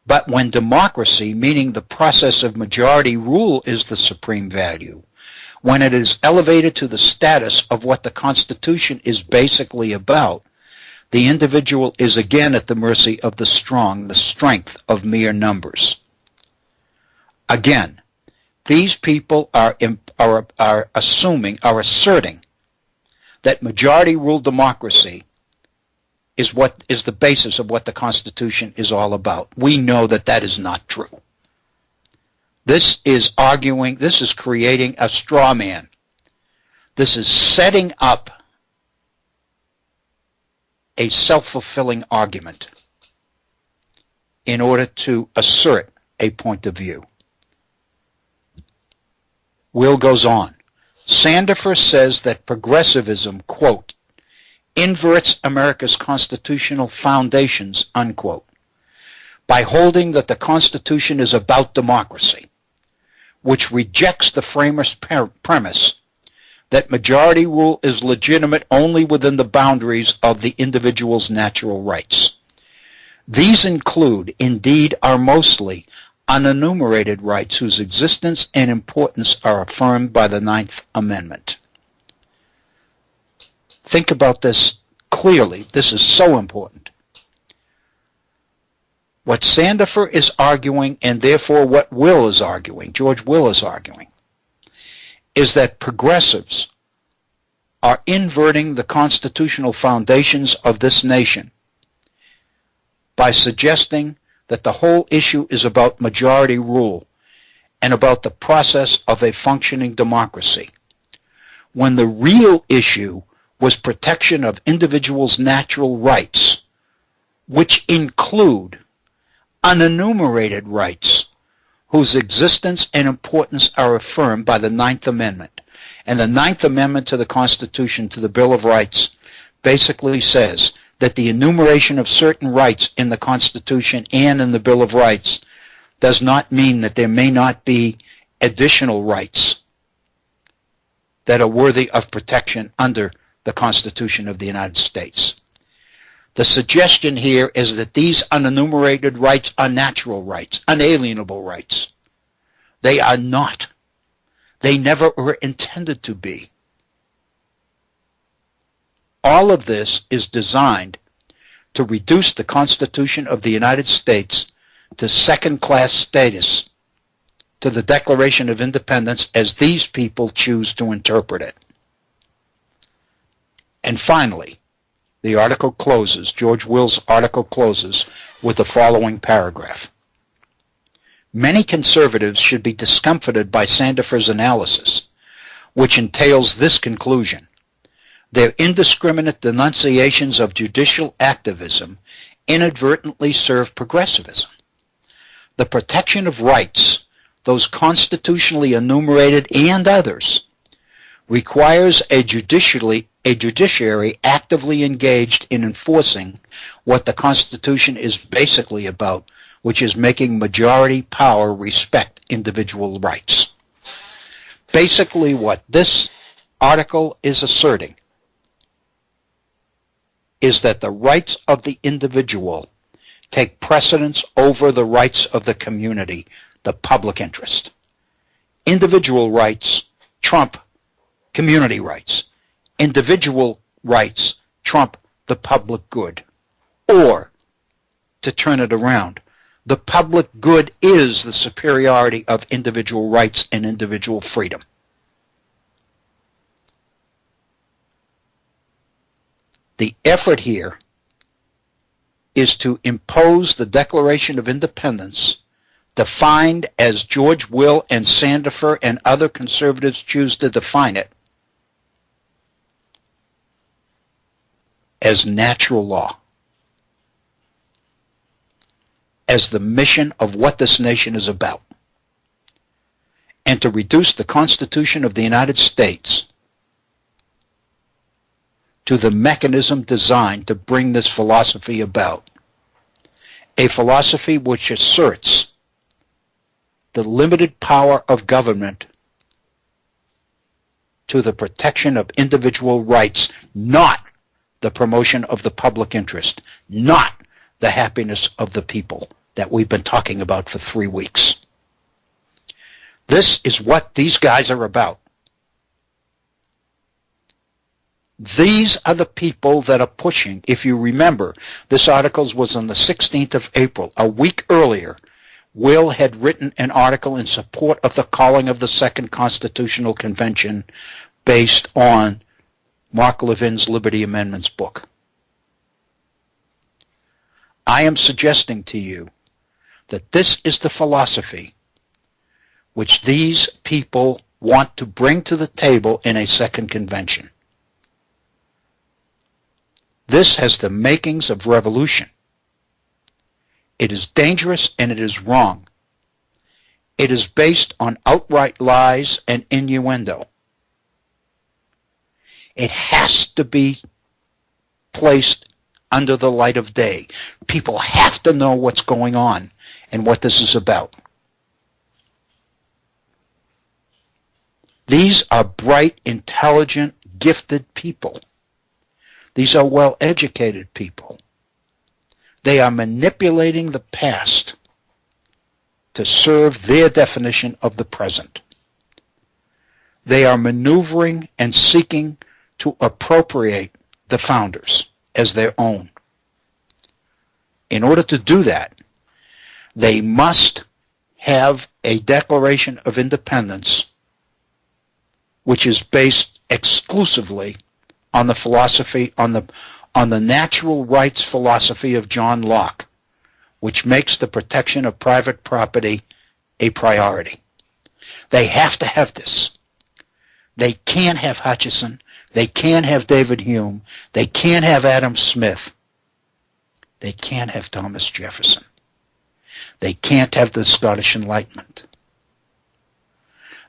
But when democracy, meaning the process of majority rule, is the supreme value, when it is elevated to the status of what the Constitution is basically about, the individual is again at the mercy of the strong, the strength of mere numbers. Again, these people are asserting that majority rule democracy is what is the basis of what the Constitution is all about. We know that that is not true. This is creating a straw man. This is setting up a self-fulfilling argument in order to assert a point of view. Will goes on. Sandifer says that progressivism, quote, inverts America's constitutional foundations, unquote, by holding that the Constitution is about democracy, which rejects the framers' premise that majority rule is legitimate only within the boundaries of the individual's natural rights. These include, indeed are mostly, unenumerated rights whose existence and importance are affirmed by the 9th Amendment. Think about this clearly. This is so important. What Sandifer is arguing, and therefore what Will is arguing, George Will is arguing, is that progressives are inverting the constitutional foundations of this nation by suggesting that the whole issue is about majority rule and about the process of a functioning democracy, when the real issue was protection of individuals' natural rights, which include unenumerated rights whose existence and importance are affirmed by the 9th Amendment. And the 9th Amendment to the Constitution, to the Bill of Rights, basically says that the enumeration of certain rights in the Constitution and in the Bill of Rights does not mean that there may not be additional rights that are worthy of protection under the Constitution of the United States. The suggestion here is that these unenumerated rights are natural rights, unalienable rights. They are not. They never were intended to be. All of this is designed to reduce the Constitution of the United States to second-class status, to the Declaration of Independence as these people choose to interpret it. And finally, the article closes, George Will's article closes with the following paragraph. Many conservatives should be discomfited by Sandifer's analysis, which entails this conclusion. Their indiscriminate denunciations of judicial activism inadvertently serve progressivism. The protection of rights, those constitutionally enumerated and others, requires a judiciary actively engaged in enforcing what the Constitution is basically about, which is making majority power respect individual rights. Basically what this article is asserting is that the rights of the individual take precedence over the rights of the community, the public interest. Individual rights trump community rights. Individual rights trump the public good. Or, to turn it around, the public good is the superiority of individual rights and individual freedom. The effort here is to impose the Declaration of Independence, defined as George Will and Sandifer and other conservatives choose to define it, as natural law, as the mission of what this nation is about, and to reduce the Constitution of the United States to the mechanism designed to bring this philosophy about, a philosophy which asserts the limited power of government to the protection of individual rights, not the promotion of the public interest, not the happiness of the people that we've been talking about for 3 weeks. This is what these guys are about. These are the people that are pushing. If you remember, this article was on the 16th of April. A week earlier, Will had written an article in support of the calling of the Second Constitutional Convention based on Mark Levin's Liberty Amendments book. I am suggesting to you that this is the philosophy which these people want to bring to the table in a second convention. This has the makings of revolution. It is dangerous and it is wrong. It is based on outright lies and innuendo. It has to be placed under the light of day. People have to know what's going on and what this is about. These are bright, intelligent, gifted people. These are well-educated people. They are manipulating the past to serve their definition of the present. They are maneuvering and seeking to appropriate the founders as their own. In order to do that, they must have a Declaration of Independence which is based exclusively on the philosophy, on the natural rights philosophy of John Locke, which makes the protection of private property a priority. They have to have this. They can't have Hutchison. They can't have David Hume. They can't have Adam Smith. They can't have Thomas Jefferson. They can't have the Scottish Enlightenment.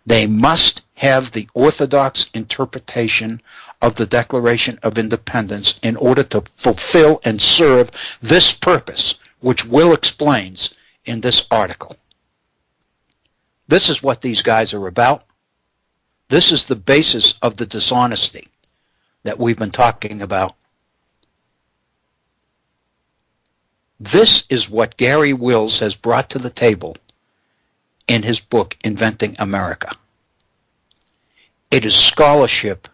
They must have the orthodox interpretation of the Declaration of Independence in order to fulfill and serve this purpose, which Will explains in this article. This is what these guys are about. This is the basis of the dishonesty that we've been talking about. This is what Gary Wills has brought to the table in his book, Inventing America. It is scholarship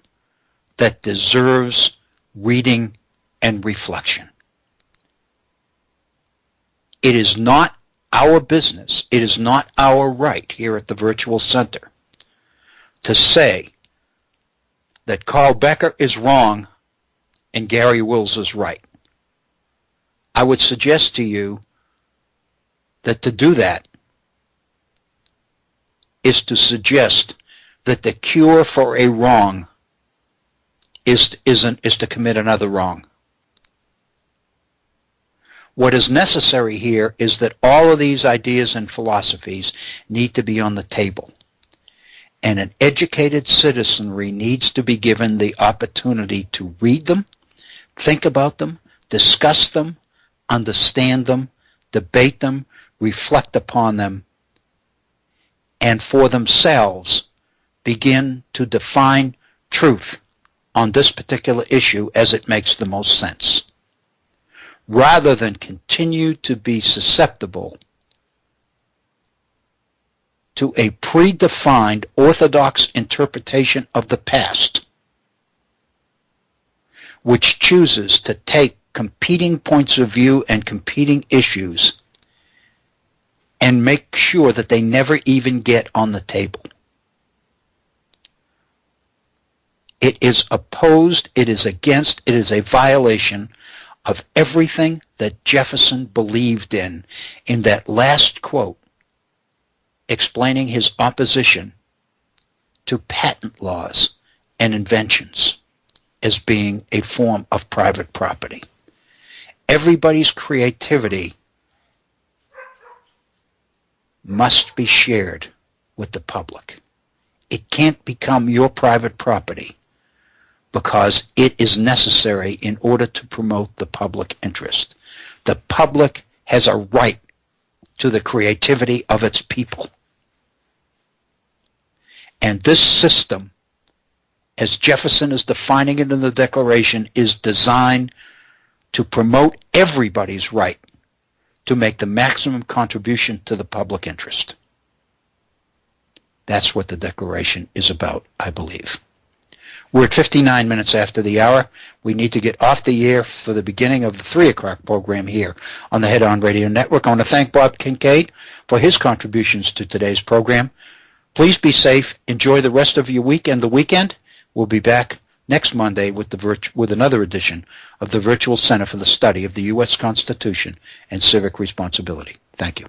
that deserves reading and reflection. It is not our business, it is not our right here at the Virtual Center to say that Carl Becker is wrong and Gary Wills is right. I would suggest to you that to do that is to suggest that the cure for a wrong is to commit another wrong. What is necessary here is that all of these ideas and philosophies need to be on the table. And an educated citizenry needs to be given the opportunity to read them, think about them, discuss them, understand them, debate them, reflect upon them, and for themselves begin to define truth on this particular issue as it makes the most sense, rather than continue to be susceptible to a predefined orthodox interpretation of the past, which chooses to take competing points of view and competing issues and make sure that they never even get on the table. It is opposed, it is against, it is a violation of everything that Jefferson believed in that last quote explaining his opposition to patent laws and inventions as being a form of private property. Everybody's creativity must be shared with the public. It can't become your private property because it is necessary in order to promote the public interest. The public has a right to the creativity of its people. And this system, as Jefferson is defining it in the Declaration, is designed to promote everybody's right to make the maximum contribution to the public interest. That's what the Declaration is about, I believe. We're at 59 minutes after the hour. We need to get off the air for the beginning of the 3 o'clock program here on the Head On Radio Network. I want to thank Bob Kincaid for his contributions to today's program. Please be safe. Enjoy the rest of your week and the weekend. We'll be back next Monday with another edition of the Virtual Center for the Study of the U.S. Constitution and Civic Responsibility. Thank you.